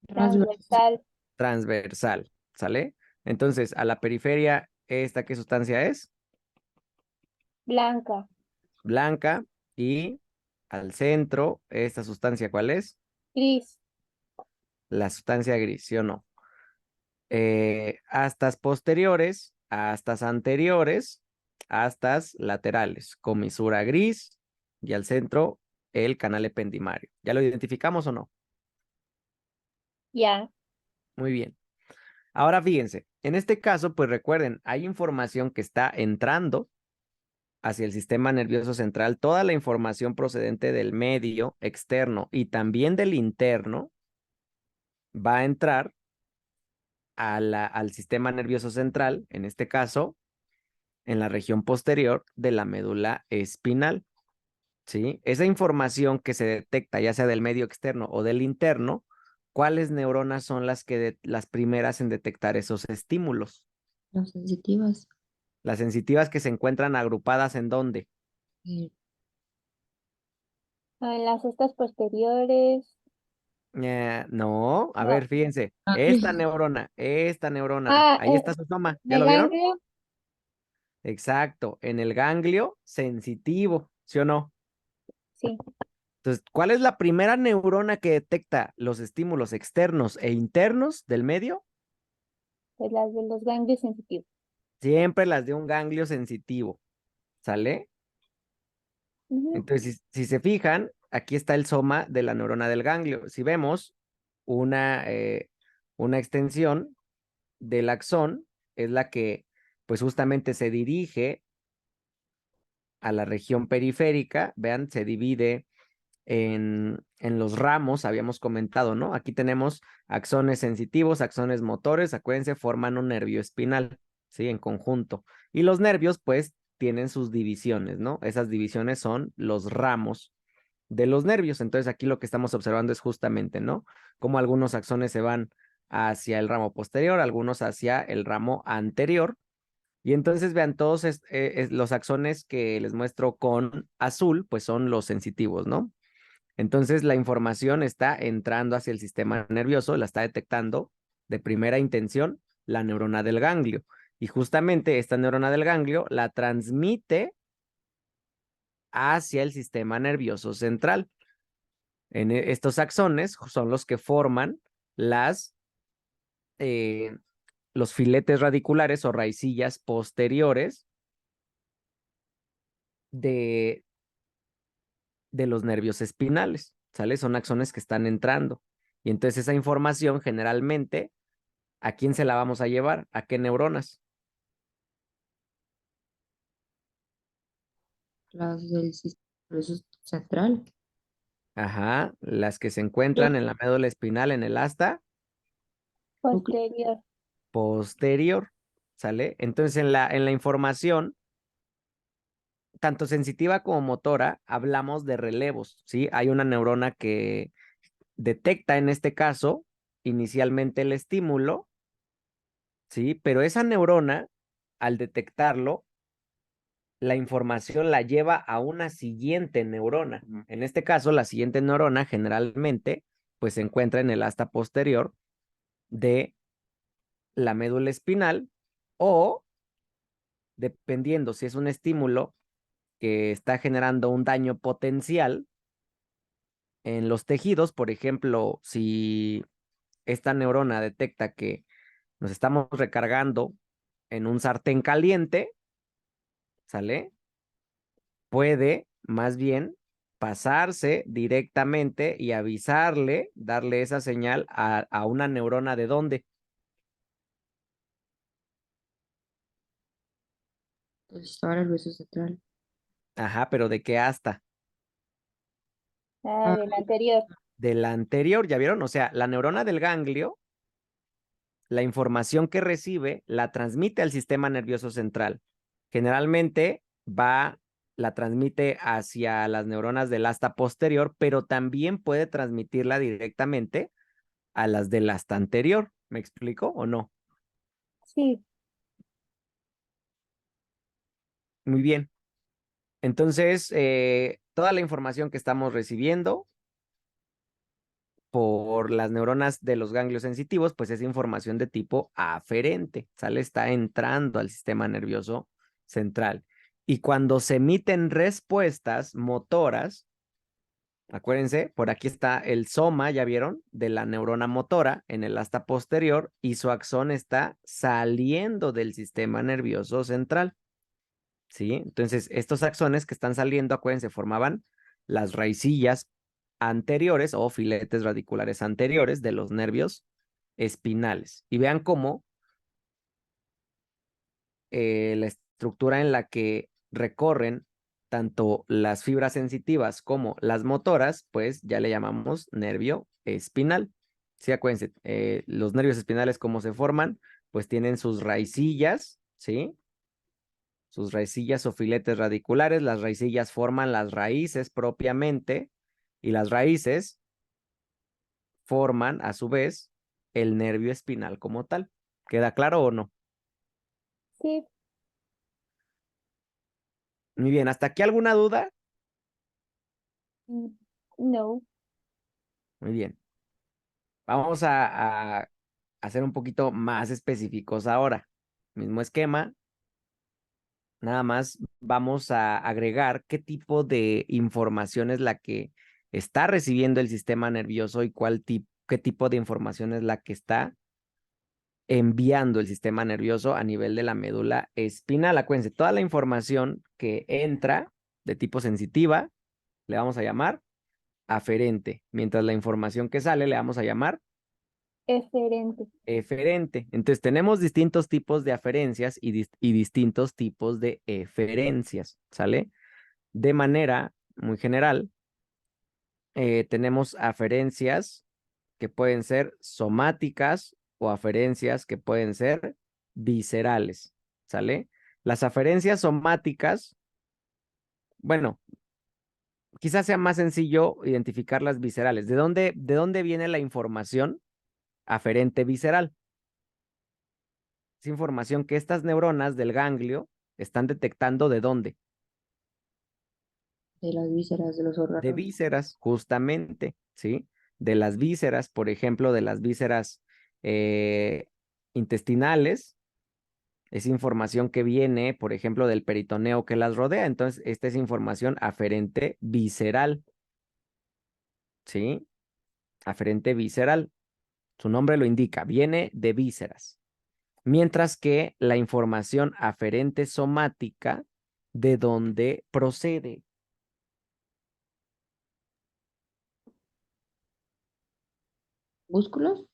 Transversal, Transversal, ¿sale? Entonces, a la periferia, ¿esta qué sustancia es? blanca, Blanca. Y al centro, ¿esta sustancia cuál es? gris, La sustancia gris, ¿sí o no? Astas posteriores, astas anteriores, astas laterales, comisura gris, y al centro, el canal ependimario. ¿Ya lo identificamos o no? Ya. Muy bien. Ahora fíjense, en este caso, pues recuerden, hay información que está entrando hacia el sistema nervioso central, toda la información procedente del medio externo y también del interno va a entrar al sistema nervioso central, en este caso, en la región posterior de la médula espinal, ¿sí? Esa información que se detecta, ya sea del medio externo o del interno, ¿cuáles neuronas son las primeras en detectar esos estímulos? Las sensitivas. Las sensitivas que se encuentran agrupadas ¿en dónde? eh, En las cestas posteriores. No, a No. ver, fíjense, Ah, esta neurona, Ah, ahí está su soma, ¿ya de lo vieron? ganglio. Exacto, en el ganglio sensitivo, ¿sí o no? Sí, Entonces, ¿cuál es la primera neurona que detecta los estímulos externos e internos del medio? pues las de los ganglios sensitivos. Siempre las de un ganglio sensitivo, ¿sale? Ujú. Entonces, si se fijan, aquí está el soma de la neurona del ganglio. Si vemos una extensión del axón, es la que pues justamente se dirige a la región periférica, vean, se divide en los ramos, habíamos comentado, ¿no? Aquí tenemos axones sensitivos, axones motores, acuérdense, forman un nervio espinal, ¿sí? En conjunto. Y los nervios, pues, tienen sus divisiones, ¿no? Esas divisiones son los ramos de los nervios. Entonces, aquí lo que estamos observando es justamente, ¿no? Cómo algunos axones se van hacia el ramo posterior, algunos hacia el ramo anterior. Y entonces vean, todos los axones que les muestro con azul, pues son los sensitivos, ¿no? Entonces la información está entrando hacia el sistema nervioso, la está detectando de primera intención la neurona del ganglio. Y justamente esta neurona del ganglio la transmite hacia el sistema nervioso central. Estos axones son los que forman eh, los filetes radiculares o raicillas posteriores de, de los nervios espinales, ¿sale? Son axones que están entrando. Y entonces esa información generalmente, ¿a quién se la vamos a llevar? ¿A qué neuronas? las del sistema nervioso central. Ajá, las que se encuentran en la médula espinal en el asta Núcleo. Posterior. posterior, ¿sale? Entonces en la información, tanto sensitiva como motora, hablamos de relevos, ¿sí? Hay una neurona que detecta en este caso inicialmente el estímulo, ¿sí? Pero esa neurona, al detectarlo, la información la lleva a una siguiente neurona. En este caso, la siguiente neurona generalmente pues se encuentra en el asta posterior de la médula espinal o, dependiendo si es un estímulo que está generando un daño potencial en los tejidos, por ejemplo, si esta neurona detecta que nos estamos recargando en un sartén caliente, ¿sale? Puede más bien pasarse directamente y avisarle, darle esa señal a una neurona de dónde. Del sistema nervioso central. Ajá, pero ¿de qué asta? Ah, Ah, del anterior. De la anterior, ¿ya vieron? O sea, la neurona del ganglio, la información que recibe la transmite al sistema nervioso central. Generalmente la transmite hacia las neuronas del asta posterior, pero también puede transmitirla directamente a las del asta anterior. ¿Me explico o no? Sí. Muy bien. Entonces, toda la información que estamos recibiendo por las neuronas de los ganglios sensitivos, pues es información de tipo aferente, ¿sale? Está entrando al sistema nervioso central. Y cuando se emiten respuestas motoras, acuérdense, por aquí está el soma, ¿ya vieron? De la neurona motora en el asta posterior y su axón está saliendo del sistema nervioso central, ¿sí? Entonces, estos axones que están saliendo, acuérdense, formaban las raicillas anteriores o filetes radiculares anteriores de los nervios espinales. Y vean cómo la estructura en la que recorren tanto las fibras sensitivas como las motoras, pues ya le llamamos nervio espinal. Sí, acuérdense, los nervios espinales, ¿cómo se forman? Pues tienen sus raicillas, ¿sí? Sus raicillas o filetes radiculares. Las raicillas forman las raíces propiamente y las raíces forman, a su vez, el nervio espinal como tal. ¿Queda claro o no? Sí, Muy bien, ¿hasta aquí alguna duda? mm, no. Muy bien. Vamos a hacer un poquito más específicos ahora. Mismo esquema, nada más vamos a agregar qué tipo de información es la que está recibiendo el sistema nervioso y qué tipo de información es la que está enviando el sistema nervioso a nivel de la médula espinal. Acuérdense, toda la información que entra de tipo sensitiva le vamos a llamar aferente, mientras la información que sale le vamos a llamar Eferente. eferente. Entonces tenemos distintos tipos de aferencias y distintos tipos de eferencias, ¿sale? De manera muy general, tenemos aferencias que pueden ser somáticas o aferencias que pueden ser viscerales, ¿sale? Las aferencias somáticas, bueno, quizás sea más sencillo identificar las viscerales. ¿De dónde viene la información aferente visceral? Es información que estas neuronas del ganglio están detectando ¿de dónde? De las vísceras de los De órganos. vísceras, justamente, ¿sí? De las vísceras, por ejemplo, de las vísceras intestinales. Es información que viene, por ejemplo, del peritoneo que las rodea. Entonces, esta es información aferente visceral, ¿sí? Aferente visceral. Su nombre lo indica, viene de vísceras. Mientras que la información aferente somática, ¿de dónde procede? ¿Músculos?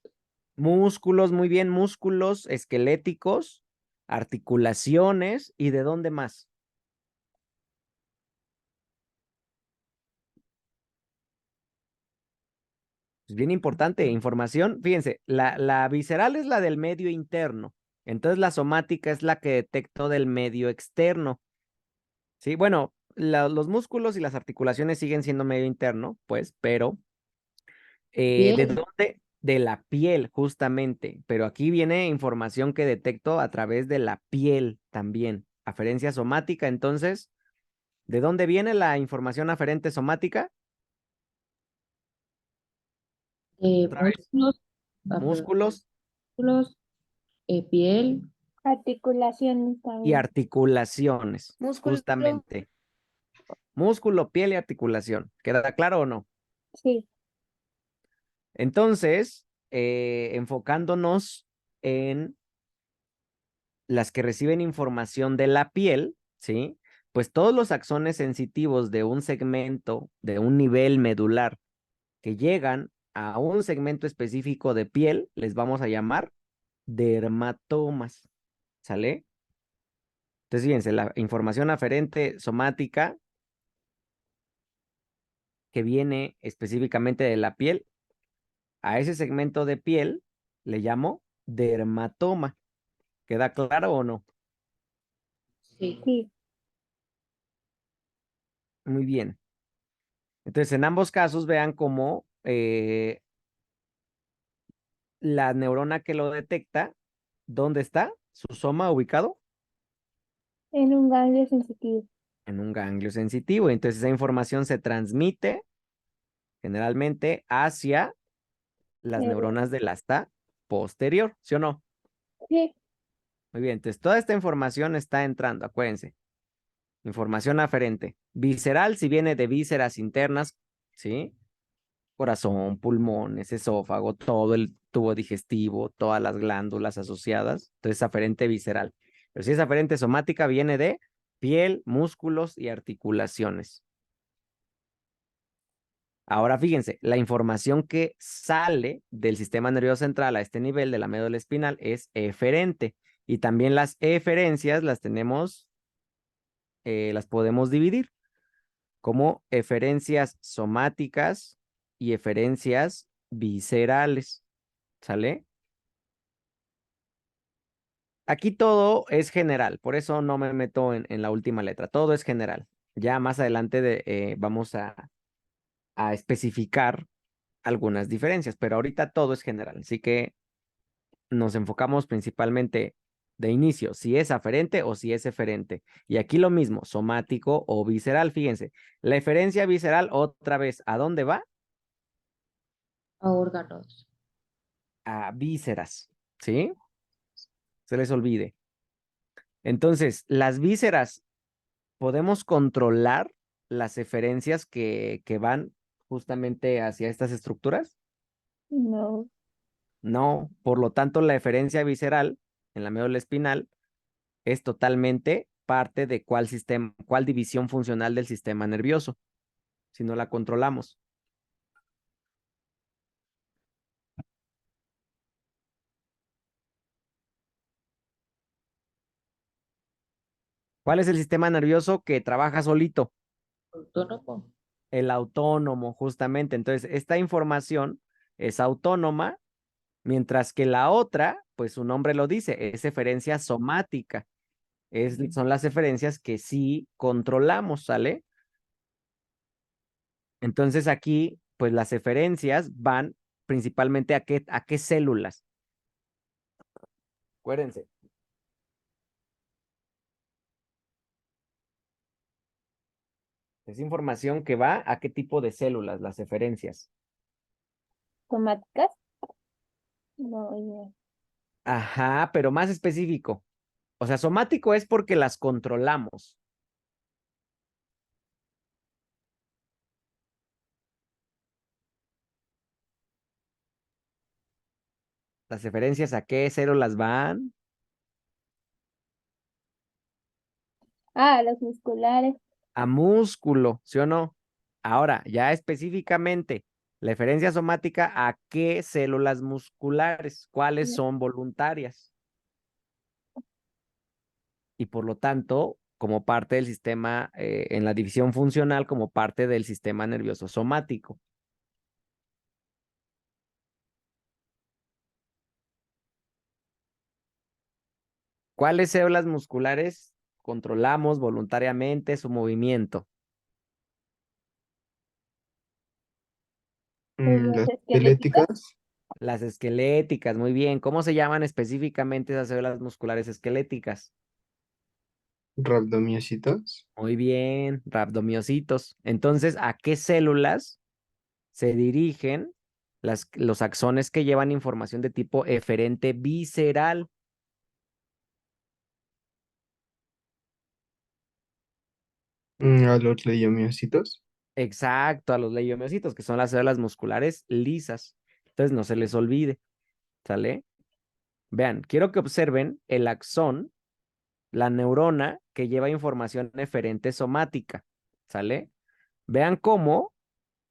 Músculos, muy bien, músculos esqueléticos, articulaciones, ¿y de dónde más? Es bien importante, información, fíjense, la visceral es la del medio interno, entonces la somática es la que detecto del medio externo, ¿sí? Bueno, los músculos y las articulaciones siguen siendo medio interno, pues, pero ¿de Piel. dónde? De la piel, justamente, pero aquí viene información que detecto a través de la piel también, aferencia somática, entonces, ¿de dónde viene la información aferente somática? Otra vez, Músculos. músculos Músculos. Piel. Articulaciones y también. articulaciones, Músculo. justamente. Músculo, piel y articulación. ¿Queda claro o no? Sí. Entonces, enfocándonos en las que reciben información de la piel, ¿sí? Pues todos los axones sensitivos de un segmento, de un nivel medular, que llegan a un segmento específico de piel, les vamos a llamar dermatomas, ¿sale? Entonces, fíjense, la información aferente somática que viene específicamente de la piel, a ese segmento de piel le llamo dermatoma. ¿Queda claro o no? Sí. Sí. Muy bien. Entonces, en ambos casos, vean cómo la neurona que lo detecta, ¿dónde está su soma ubicado? En un ganglio sensitivo. En un ganglio sensitivo. Entonces, esa información se transmite generalmente hacia las Eh, neuronas del asta posterior, ¿sí o no? sí. Muy bien, entonces toda esta información está entrando, acuérdense. Información aferente. Visceral, si viene de vísceras internas, ¿sí? Corazón, pulmones, esófago, todo el tubo digestivo, todas las glándulas asociadas. Entonces, aferente visceral. Pero si es aferente somática, viene de piel, músculos y articulaciones. Ahora fíjense, la información que sale del sistema nervioso central a este nivel de la médula espinal es eferente. Y también las eferencias las tenemos, las podemos dividir como eferencias somáticas y eferencias viscerales. ¿Sale? Aquí todo es general, por eso no me meto en la última letra. Todo es general. Ya más adelante vamos a especificar algunas diferencias, pero ahorita todo es general. Así que nos enfocamos principalmente de inicio, si es aferente o si es eferente. Y aquí lo mismo, somático o visceral. Fíjense, la eferencia visceral otra vez, ¿a dónde va? A órganos. A vísceras, ¿sí? Se les olvide. Entonces, las vísceras, ¿podemos controlar las eferencias que van justamente hacia estas estructuras? No. No, por lo tanto, la eferencia visceral en la médula espinal es totalmente parte de cuál sistema, cuál división funcional del sistema nervioso, si no la controlamos. ¿Cuál es el sistema nervioso que trabaja solito? Autónomo. El autónomo, justamente. Entonces, esta información es autónoma, mientras que la otra, pues su nombre lo dice, es eferencia somática. Son las eferencias que sí controlamos, ¿sale? Entonces aquí, pues las eferencias van principalmente a qué células. Acuérdense. Es información que va a qué tipo de células, las eferencias. ¿Somáticas? No, ya. Ajá, pero más específico. O sea, somático es porque las controlamos. Las eferencias a qué células van. Ah, los musculares. A músculo, ¿sí o no? Ahora, ya específicamente, la eferencia somática a qué células musculares, cuáles son voluntarias. Y por lo tanto, como parte del sistema, en la división funcional, como parte del sistema nervioso somático. ¿Cuáles células musculares controlamos voluntariamente su movimiento? Las Las esqueléticas. esqueléticas, Las esqueléticas, muy bien. ¿Cómo se llaman específicamente esas células musculares esqueléticas? rabdomiocitos, Muy bien, rhabdomiocitos. Entonces, ¿a qué células se dirigen los axones que llevan información de tipo eferente visceral? a los leiomiocitos, Exacto, a los leiomiocitos, que son las células musculares lisas. Entonces, no se les olvide, ¿sale? Vean, quiero que observen el axón, la neurona que lleva información eferente somática, ¿sale? Vean cómo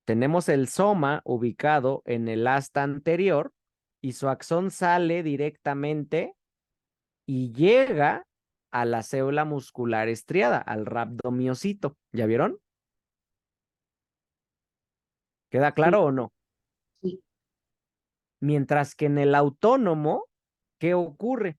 tenemos el soma ubicado en el asta anterior y su axón sale directamente y llega a la célula muscular estriada, al rhabdomiocito. ¿Ya vieron? ¿Queda Sí, claro o no? sí. Mientras que en el autónomo, ¿qué ocurre?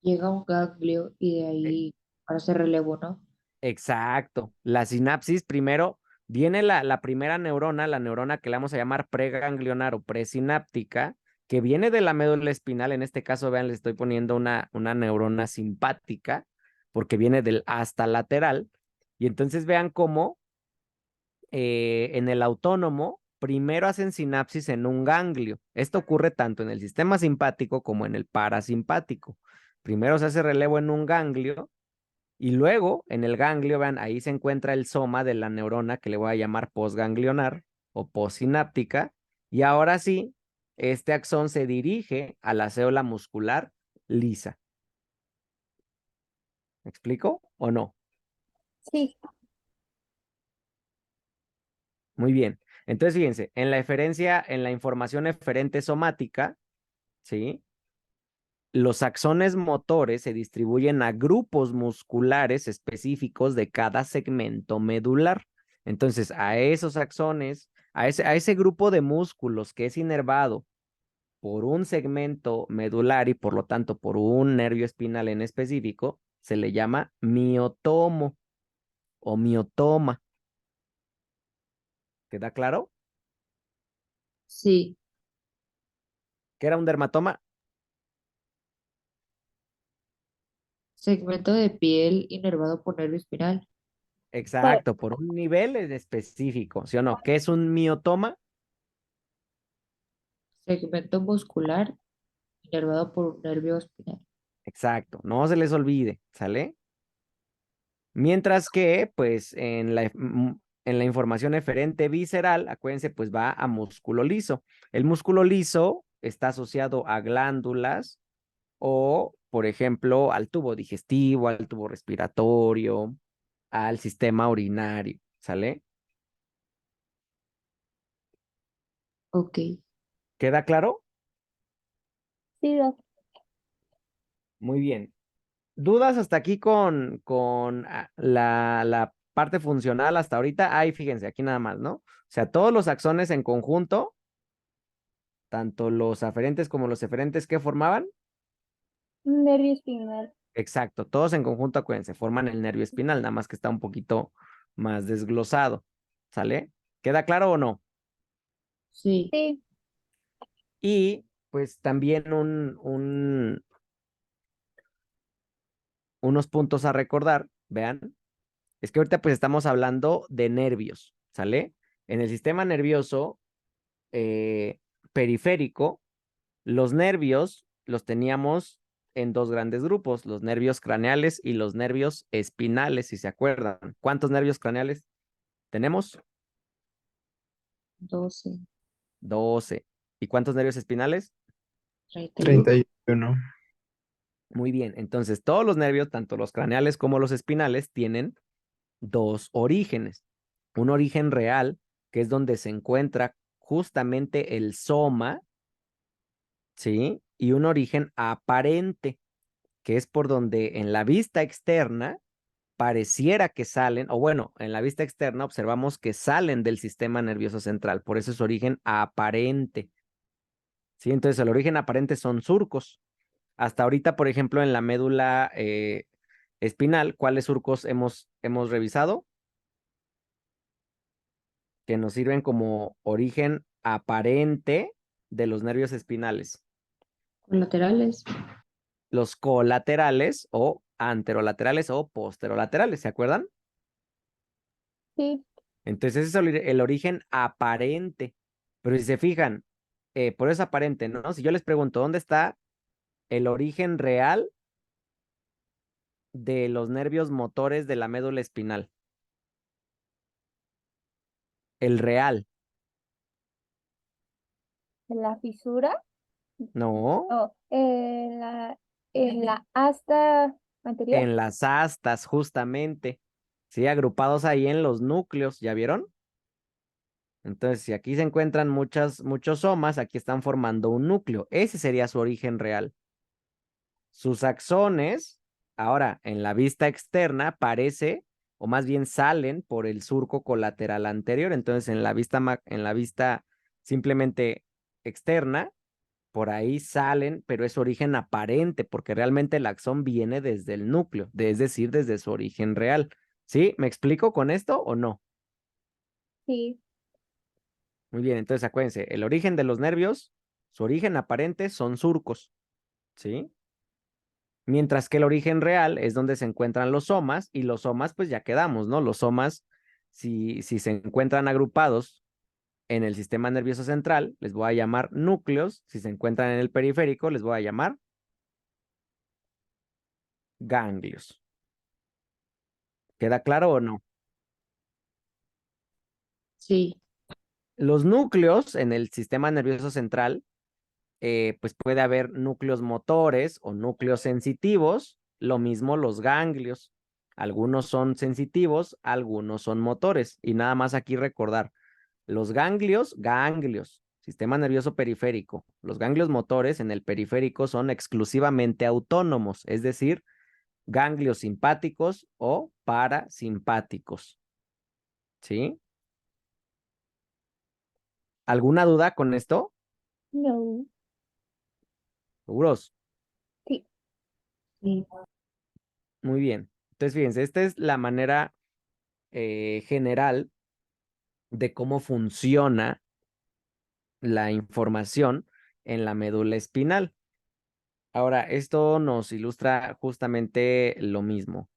Llega un ganglio y de E- ahí hace relevo, ¿no? Exacto. La sinapsis, primero viene la primera neurona, la neurona que le vamos a llamar preganglionar o presináptica, que viene de la médula espinal. En este caso, vean, le estoy poniendo una neurona simpática, porque viene del asta lateral. Y entonces vean cómo en el autónomo, primero hacen sinapsis en un ganglio. Esto ocurre tanto en el sistema simpático como en el parasimpático. Primero se hace relevo en un ganglio y luego en el ganglio, vean, ahí se encuentra el soma de la neurona que le voy a llamar postganglionar o postsináptica. Y ahora sí, este axón se dirige a la célula muscular lisa. ¿Me explico o no? Sí. Muy bien. Entonces, fíjense, en la información eferente somática, ¿sí? Los axones motores se distribuyen a grupos musculares específicos de cada segmento medular. Entonces, a esos axones, a ese grupo de músculos que es inervado por un segmento medular y por lo tanto por un nervio espinal en específico, se le llama miotomo o miotoma. ¿Queda claro? Sí. ¿Qué era un dermatoma? Segmento de piel inervado por nervio espinal. Exacto, por un nivel en específico, ¿sí o no? ¿Qué es un miotoma? Segmento muscular inervado por un nervio espinal. Exacto, no se les olvide, ¿sale? Mientras que, pues, en la información eferente visceral, acuérdense, pues va a músculo liso. El músculo liso está asociado a glándulas o, por ejemplo, al tubo digestivo, al tubo respiratorio, al sistema urinario, ¿sale? Ok. ¿Queda claro? Sí, Doc. Muy bien. ¿Dudas hasta aquí con la parte funcional hasta ahorita? Ahí fíjense, aquí nada más, ¿no? O sea, todos los axones en conjunto, tanto los aferentes como los eferentes, ¿qué formaban? Nervio espinal. Exacto, todos en conjunto, acuérdense, forman el nervio espinal, nada más que está un poquito más desglosado, ¿sale? ¿Queda claro o no? Sí. Sí, Y pues también unos puntos a recordar, vean, es que ahorita pues estamos hablando de nervios, ¿sale? En el sistema nervioso periférico, los nervios los teníamos en dos grandes grupos, los nervios craneales y los nervios espinales, si se acuerdan. ¿Cuántos nervios craneales tenemos? 12, 12. ¿Y cuántos nervios espinales? 31. 31. Muy bien, entonces todos los nervios, tanto los craneales como los espinales, tienen dos orígenes. Un origen real, que es donde se encuentra justamente el soma, ¿sí? Y un origen aparente, que es por donde en la vista externa pareciera que salen, o bueno, en la vista externa observamos que salen del sistema nervioso central, por eso es origen aparente, ¿sí? Entonces el origen aparente son surcos. Hasta ahorita, por ejemplo, en la médula espinal, ¿cuáles surcos hemos revisado? Que nos sirven como origen aparente de los nervios espinales. Colaterales. Los colaterales o anterolaterales o posterolaterales, ¿se acuerdan? sí. Entonces ese es el origen aparente. Pero si se fijan, por eso es aparente, ¿no? Si yo les pregunto, ¿dónde está el origen real de los nervios motores de la médula espinal? El real. En la fisura No, o en la asta anterior. en las astas, justamente. Sí, agrupados ahí en los núcleos, ¿ya vieron? Entonces, si aquí se encuentran muchos somas, aquí están formando un núcleo. Ese sería su origen real. Sus axones, ahora en la vista externa, parece, o más bien salen por el surco colateral anterior. Entonces, en la vista simplemente externa, por ahí salen, pero es origen aparente, porque realmente el axón viene desde el núcleo, es decir, desde su origen real. ¿Sí? ¿Me explico con esto o no? Sí, Muy bien, entonces acuérdense, el origen de los nervios, su origen aparente son surcos, ¿sí? Mientras que el origen real es donde se encuentran los somas, y los somas, pues ya quedamos, ¿no? Los somas, si se encuentran agrupados en el sistema nervioso central, les voy a llamar núcleos. Si se encuentran en el periférico, les voy a llamar ganglios. ¿Queda claro o no? Sí. Los núcleos en el sistema nervioso central, pues puede haber núcleos motores o núcleos sensitivos, lo mismo los ganglios. Algunos son sensitivos, algunos son motores. Y nada más aquí recordar, Los ganglios, sistema nervioso periférico. Los ganglios motores en el periférico son exclusivamente autónomos, es decir, ganglios simpáticos o parasimpáticos. ¿Sí? ¿Alguna duda con esto? No. ¿Seguros? Sí. Sí. Muy bien. Entonces, fíjense, esta es la manera general de cómo funciona la información en la médula espinal. Ahora, esto nos ilustra justamente lo mismo,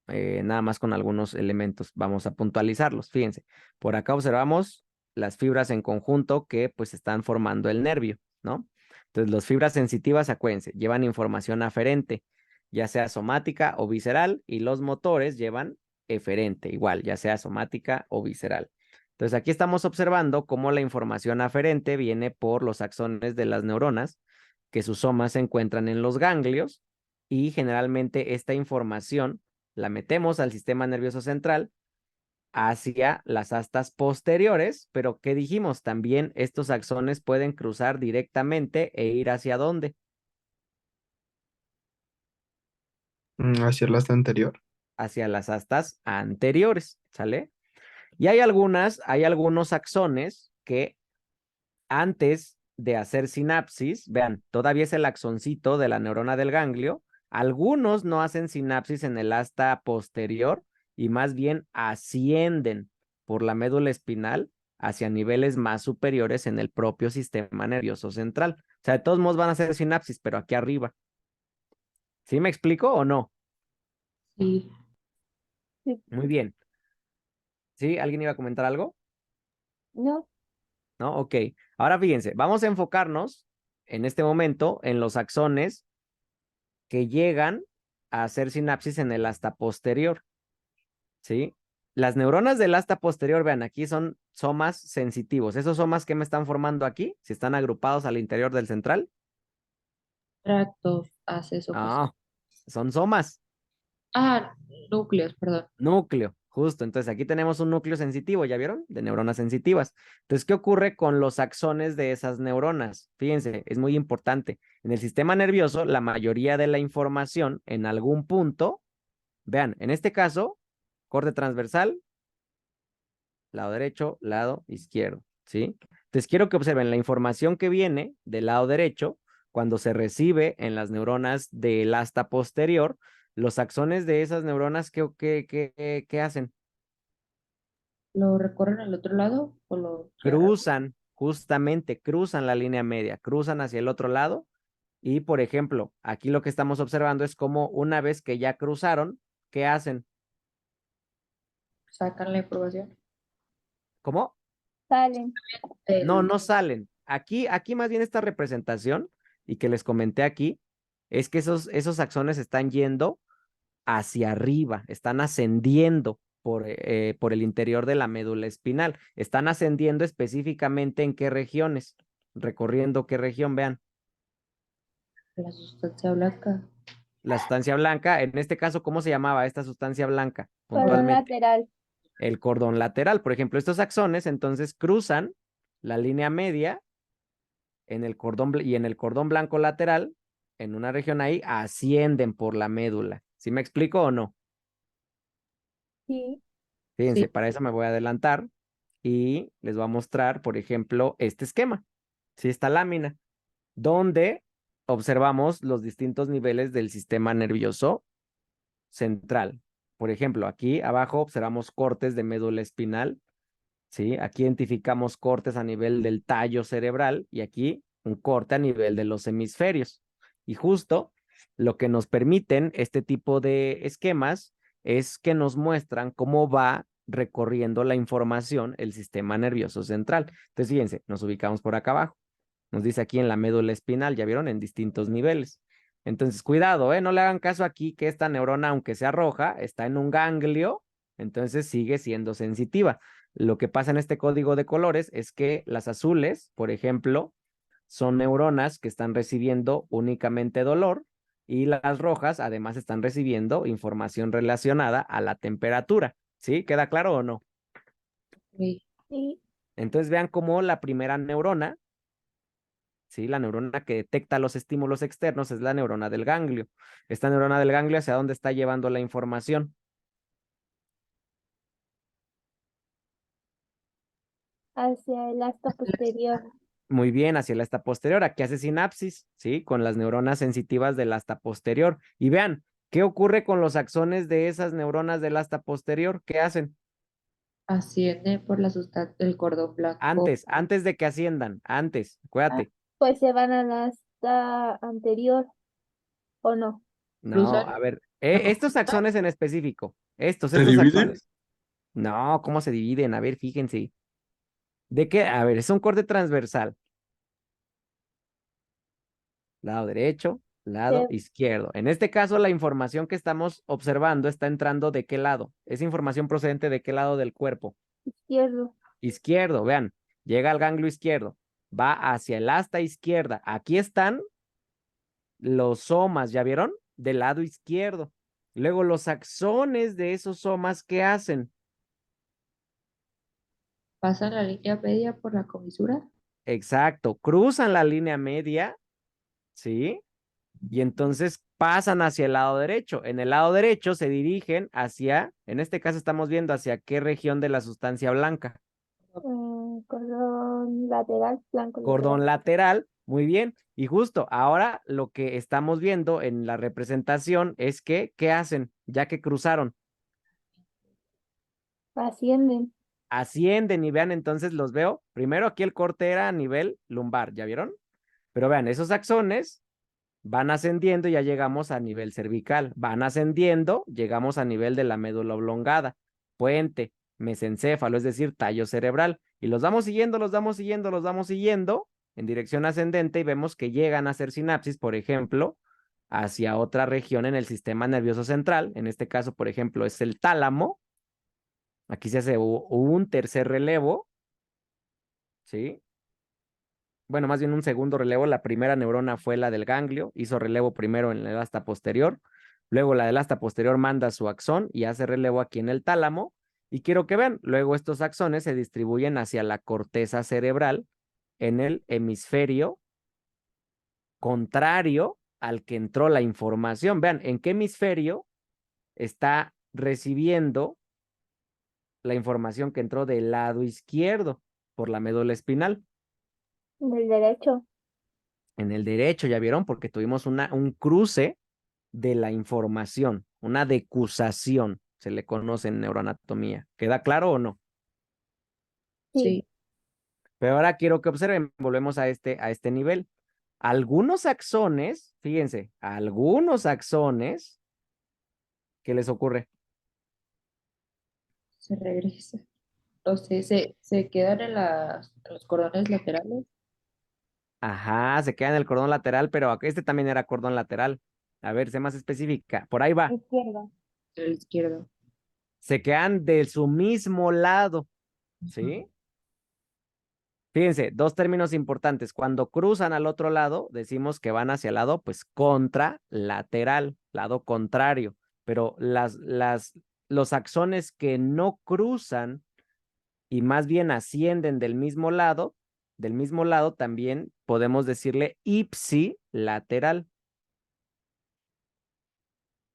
nada más con algunos elementos. Vamos a puntualizarlos. Fíjense, por acá observamos las fibras en conjunto que pues están formando el nervio, ¿no? Entonces, las fibras sensitivas, acuérdense, llevan información aferente, ya sea somática o visceral, y los motores llevan eferente, igual, ya sea somática o visceral. Entonces, aquí estamos observando cómo la información aferente viene por los axones de las neuronas, que sus somas se encuentran en los ganglios, y generalmente esta información la metemos al sistema nervioso central hacia las astas posteriores, pero ¿qué dijimos? También estos axones pueden cruzar directamente e ir ¿hacia dónde? Hacia el asta anterior. Hacia las astas anteriores, ¿sale? Y hay algunos axones que antes de hacer sinapsis, vean, todavía es el axoncito de la neurona del ganglio, algunos no hacen sinapsis en el asta posterior y más bien ascienden por la médula espinal hacia niveles más superiores en el propio sistema nervioso central. O sea, de todos modos van a hacer sinapsis, pero aquí arriba. ¿Sí me explico o no? Sí. Sí. Muy bien. ¿Sí? ¿Alguien iba a comentar algo? No. ¿No? Ok. Ahora fíjense, vamos a enfocarnos en este momento en los axones que llegan a hacer sinapsis en el asta posterior, ¿sí? Las neuronas del asta posterior, vean, aquí son somas sensitivos. ¿Esos somas que me están formando aquí? Si están agrupados al interior del central. Tractos, haces ojos. Ah, son somas. Ah, núcleos, perdón. Núcleo, justo. Entonces aquí tenemos un núcleo sensitivo, ¿ya vieron? De neuronas sensitivas. Entonces, ¿qué ocurre con los axones de esas neuronas? Fíjense, es muy importante. En el sistema nervioso, la mayoría de la información en algún punto, vean, en este caso, corte transversal, lado derecho, lado izquierdo, ¿sí? Entonces, quiero que observen la información que viene del lado derecho cuando se recibe en las neuronas del asta posterior. Los axones de esas neuronas, ¿qué hacen? ¿Lo recorren al otro lado o lo cierran? Cruzan, justamente cruzan la línea media, cruzan hacia el otro lado y, por ejemplo, aquí lo que estamos observando es como una vez que ya cruzaron, ¿qué hacen? ¿Sacan la información? ¿Cómo? Salen. No, Del- no salen. Aquí más bien esta representación y que les comenté aquí es que esos axones están yendo hacia arriba, están ascendiendo por el interior de la médula espinal. Están ascendiendo específicamente en qué regiones, recorriendo qué región, vean. la sustancia blanca. La sustancia blanca, en este caso, ¿cómo se llamaba esta sustancia blanca Cordón puntualmente? lateral. El cordón lateral. Por ejemplo, estos axones entonces cruzan la línea media en el cordón y en el cordón blanco lateral, en una región ahí, ascienden por la médula. ¿Sí me explico o no? Sí. Fíjense, Sí. para eso me voy a adelantar y les voy a mostrar, por ejemplo, este esquema, ¿sí? Esta lámina, donde observamos los distintos niveles del sistema nervioso central. Por ejemplo, aquí abajo observamos cortes de médula espinal, ¿sí? Aquí identificamos cortes a nivel del tallo cerebral y aquí un corte a nivel de los hemisferios. Y justo lo que nos permiten este tipo de esquemas es que nos muestran cómo va recorriendo la información el sistema nervioso central. Entonces, fíjense, nos ubicamos por acá abajo. Nos dice aquí en la médula espinal, ya vieron, en distintos niveles. Entonces, cuidado, no le hagan caso aquí que esta neurona, aunque sea roja, está en un ganglio, entonces sigue siendo sensitiva. Lo que pasa en este código de colores es que las azules, por ejemplo, son neuronas que están recibiendo únicamente dolor y las rojas además están recibiendo información relacionada a la temperatura. ¿Sí? ¿Queda claro o no? Sí. Sí. Entonces vean cómo la primera neurona, ¿sí? La neurona que detecta los estímulos externos es la neurona del ganglio. Esta neurona del ganglio, ¿hacia dónde está llevando la información? Hacia el asta posterior. Muy bien, hacia el asta posterior. Aquí hace sinapsis, ¿sí? Con las neuronas sensitivas del asta posterior. Y vean, ¿qué ocurre con los axones de esas neuronas del asta posterior? ¿Qué hacen? Asciende por la sustancia del cordón blanco. Antes de que asciendan, antes, acuérdate. Pues se van al asta anterior, ¿o no? No, Cruzan a ver, la estos costa. axones en específico, ¿Se estos dividen? axones. No, ¿cómo se dividen? A ver, fíjense. ¿De qué? A ver, es un corte transversal. Lado derecho, lado Se- izquierdo. En este caso, la información que estamos observando está entrando ¿de qué lado? Es información procedente de qué lado del cuerpo. izquierdo. Izquierdo, vean, llega al ganglio izquierdo, va hacia el asta izquierda. Aquí están los somas, ¿ya vieron? Del lado izquierdo. Luego los axones de esos somas, ¿qué hacen? Pasan la línea media por la comisura. Exacto, cruzan la línea media, ¿sí? Y entonces pasan hacia el lado derecho. En el lado derecho se dirigen hacia, en este caso estamos viendo hacia qué región de la sustancia blanca. Cordón lateral, flanco lateral. Cordón lateral, muy bien. Y justo ahora lo que estamos viendo en la representación es que, ¿qué hacen? Ya que cruzaron, Ascienden. ascienden y vean, entonces los veo. Primero aquí el corte era a nivel lumbar, ¿ya vieron? Pero vean, esos axones van ascendiendo y ya llegamos a nivel cervical. Van ascendiendo, llegamos a nivel de la médula oblongada, puente, mesencéfalo, es decir, tallo cerebral. Y los vamos siguiendo, los vamos siguiendo, los vamos siguiendo en dirección ascendente y vemos que llegan a hacer sinapsis, por ejemplo, hacia otra región en el sistema nervioso central. En este caso, por ejemplo, es el tálamo. Aquí se hace un tercer relevo, ¿sí? Bueno, más bien un segundo relevo. La primera neurona fue la del ganglio, hizo relevo primero en el asta posterior, luego la del asta posterior manda su axón y hace relevo aquí en el tálamo. Y quiero que vean, luego estos axones se distribuyen hacia la corteza cerebral en el hemisferio contrario al que entró la información. Vean, ¿en qué hemisferio está recibiendo la información que entró del lado izquierdo por la médula espinal? Del derecho. En el derecho, ¿ya vieron? Porque tuvimos un cruce de la información, una decusación, se le conoce en neuroanatomía. ¿Queda claro o no? Sí. Sí. Pero ahora quiero que observen, volvemos a este nivel. Algunos axones, fíjense, algunos axones, ¿qué les ocurre? Se regresa. O sea, se quedan en los cordones laterales. Ajá, se queda en el cordón lateral, pero este también era cordón lateral. A ver, sé más específica. Por ahí va. Izquierdo. Del izquierdo. Se quedan de su mismo lado, ¿sí? Fíjense, dos términos importantes. Cuando cruzan al otro lado, decimos que van hacia el lado, pues contralateral, lado contrario. Pero los axones que no cruzan y más bien ascienden del mismo lado también podemos decirle ipsilateral.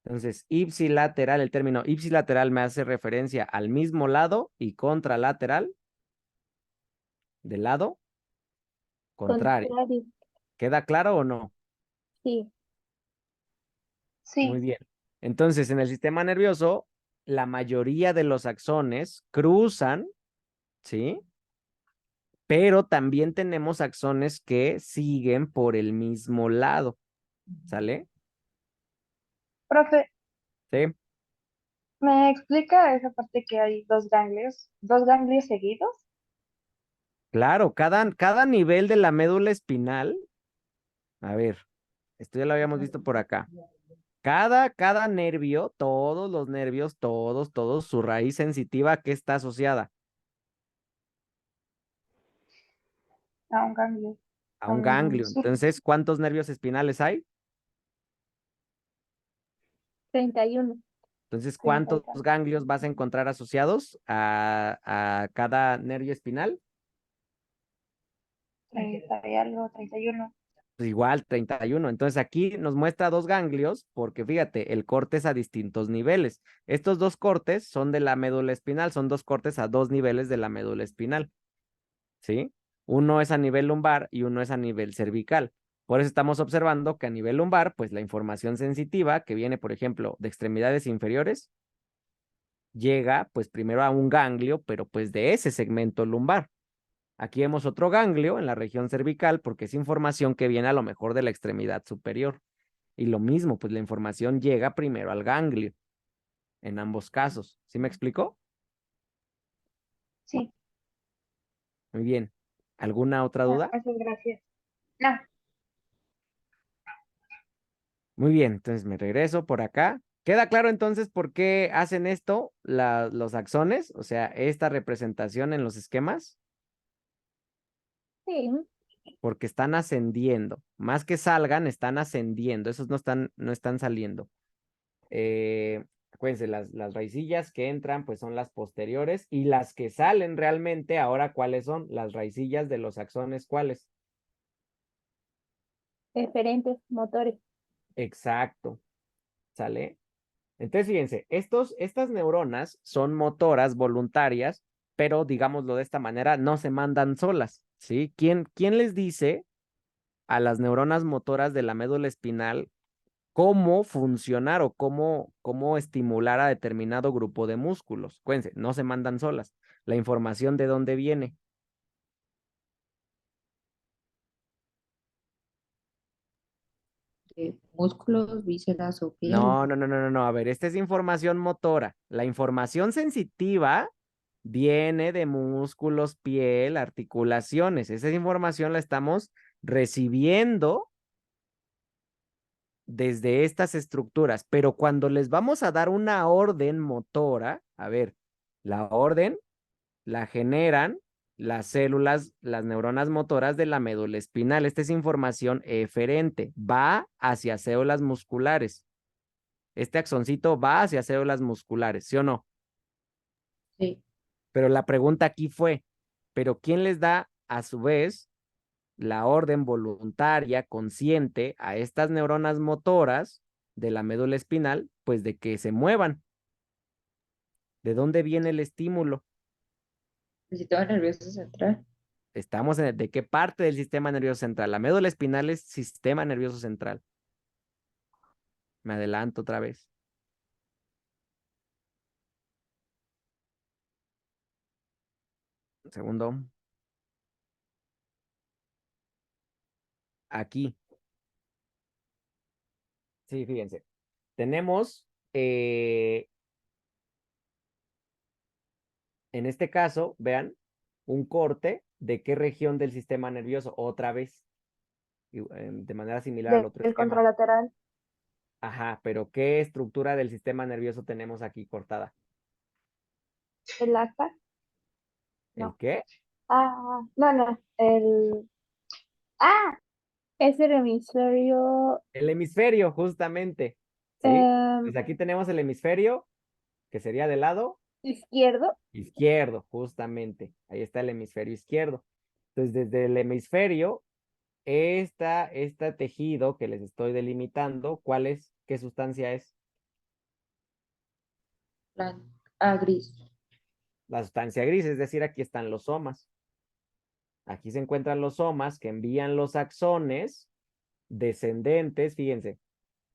Entonces, ipsilateral, el término ipsilateral me hace referencia al mismo lado y contralateral del lado contrario. Contrario. ¿Queda claro o no? Sí. Muy bien. Entonces, en el sistema nervioso, la mayoría de los axones cruzan, ¿sí? Pero también tenemos axones que siguen por el mismo lado, ¿sale? Profe, Sí. ¿me explica esa parte que hay dos ganglios seguidos? Claro, cada nivel de la médula espinal, a ver, esto ya lo habíamos visto por acá. Cada nervio, todos los nervios, todos, su raíz sensitiva, ¿qué está asociada? A un ganglio. A un ganglio. Sí. Entonces, ¿cuántos nervios espinales hay? 31. Entonces, Treinta y ¿cuántos tantos. ganglios vas a encontrar asociados a cada nervio espinal? 30 y algo, 31. Pues igual 31. Entonces aquí nos muestra dos ganglios porque fíjate, el corte es a distintos niveles. Estos dos cortes son de la médula espinal, son dos cortes a dos niveles de la médula espinal, ¿sí? Uno es a nivel lumbar y uno es a nivel cervical. Por eso estamos observando que a nivel lumbar, pues la información sensitiva que viene, por ejemplo, de extremidades inferiores, llega pues primero a un ganglio, pero pues de ese segmento lumbar. Aquí vemos otro ganglio en la región cervical porque es información que viene a lo mejor de la extremidad superior. Y lo mismo, pues la información llega primero al ganglio en ambos casos. ¿Sí me explicó? Sí, Muy bien. ¿Alguna otra duda? muchas gracias. No, Muy bien, entonces me regreso por acá. ¿Queda claro entonces por qué hacen esto los axones? O sea, esta representación en los esquemas, Sí, porque están ascendiendo. Más que salgan, están ascendiendo. Esos no están saliendo. Acuérdense, las raicillas que entran, pues son las posteriores, y las que salen realmente, ahora, ¿cuáles son? Las raicillas de los axones, ¿cuáles? diferentes motores. Exacto, ¿sale? Entonces, fíjense, estas neuronas son motoras voluntarias, pero digámoslo de esta manera, no se mandan solas, ¿sí? ¿Quién les dice a las neuronas motoras de la médula espinal cómo funcionar o cómo estimular a determinado grupo de músculos? Acuérdense, no se mandan solas. La información de dónde viene. De músculos, vísceras o piel. No, no, no, no, no, no. A ver, esta es información motora. La información sensitiva viene de músculos, piel, articulaciones. Esa información la estamos recibiendo desde estas estructuras, pero cuando les vamos a dar una orden motora, a ver, la orden la generan las células, las neuronas motoras de la médula espinal. Esta es información eferente, va hacia células musculares. Este axoncito va hacia células musculares, ¿sí o no? Sí. Pero la pregunta aquí fue, ¿pero quién les da a su vez la orden voluntaria, consciente a estas neuronas motoras de la médula espinal, pues de que se muevan? ¿De dónde viene el estímulo? El sistema nervioso central. Estamos ¿de qué parte del sistema nervioso central? La médula espinal es sistema nervioso central. Me adelanto otra vez. Un segundo. Aquí. Sí, fíjense. Tenemos, en este caso, vean, un corte de qué región del sistema nervioso, otra vez, de manera similar al otro del esquema. contralateral, Ajá, pero ¿qué estructura del sistema nervioso tenemos aquí cortada? el acta. ¿El No. qué? No, no, el... Ah, Es el hemisferio El hemisferio, justamente. ¿Sí? Pues aquí tenemos el hemisferio, que sería del lado izquierdo. izquierdo, justamente. Ahí está el hemisferio izquierdo. Entonces, desde el hemisferio, este tejido que les estoy delimitando, ¿cuál es? ¿Qué sustancia es? Gris. La sustancia gris, es decir, aquí están los somas. Aquí se encuentran los somas que envían los axones descendentes. Fíjense,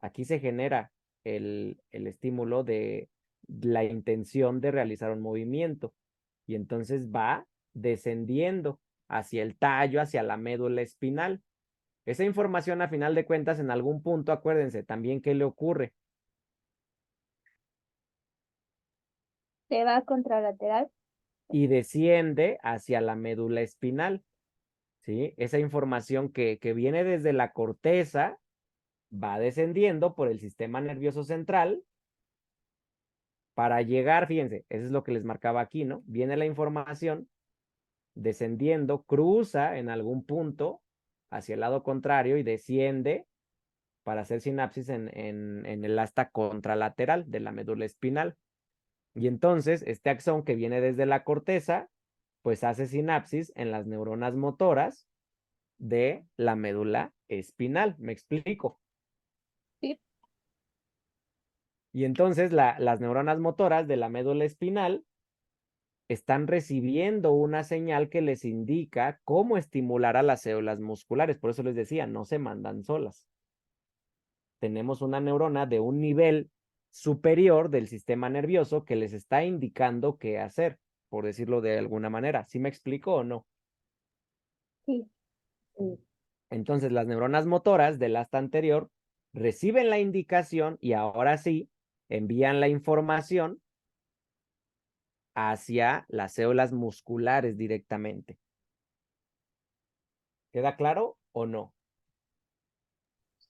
aquí se genera el estímulo de la intención de realizar un movimiento. Y entonces va descendiendo hacia el tallo, hacia la médula espinal. Esa información, a final de cuentas, en algún punto, acuérdense también qué le ocurre. Se va contralateral. Y desciende hacia la médula espinal. ¿Sí? Esa información que viene desde la corteza va descendiendo por el sistema nervioso central para llegar, fíjense, eso es lo que les marcaba aquí, ¿no? Viene la información descendiendo, cruza en algún punto hacia el lado contrario y desciende para hacer sinapsis en el asta contralateral de la médula espinal. Y entonces, este axón que viene desde la corteza, pues hace sinapsis en las neuronas motoras de la médula espinal. ¿Me explico? Sí. Y entonces las neuronas motoras de la médula espinal están recibiendo una señal que les indica cómo estimular a las células musculares. Por eso les decía, no se mandan solas. Tenemos una neurona de un nivel superior del sistema nervioso que les está indicando qué hacer, por decirlo de alguna manera. ¿Sí me explico o no? Sí. Sí. Entonces, las neuronas motoras del asta anterior reciben la indicación y ahora sí envían la información hacia las células musculares directamente. ¿Queda claro o no?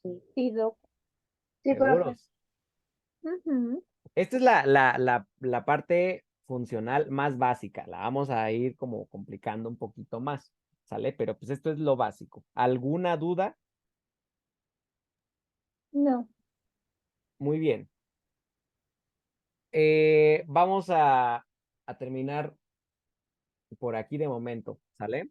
Sí. Sí, Doc. Sí, profe. ¿Seguros? Ujú. Esta es la parte funcional más básica. La vamos a ir como complicando un poquito más, ¿sale? Pero pues esto es lo básico. ¿Alguna duda? No. Muy bien. Vamos a terminar por aquí de momento, ¿sale?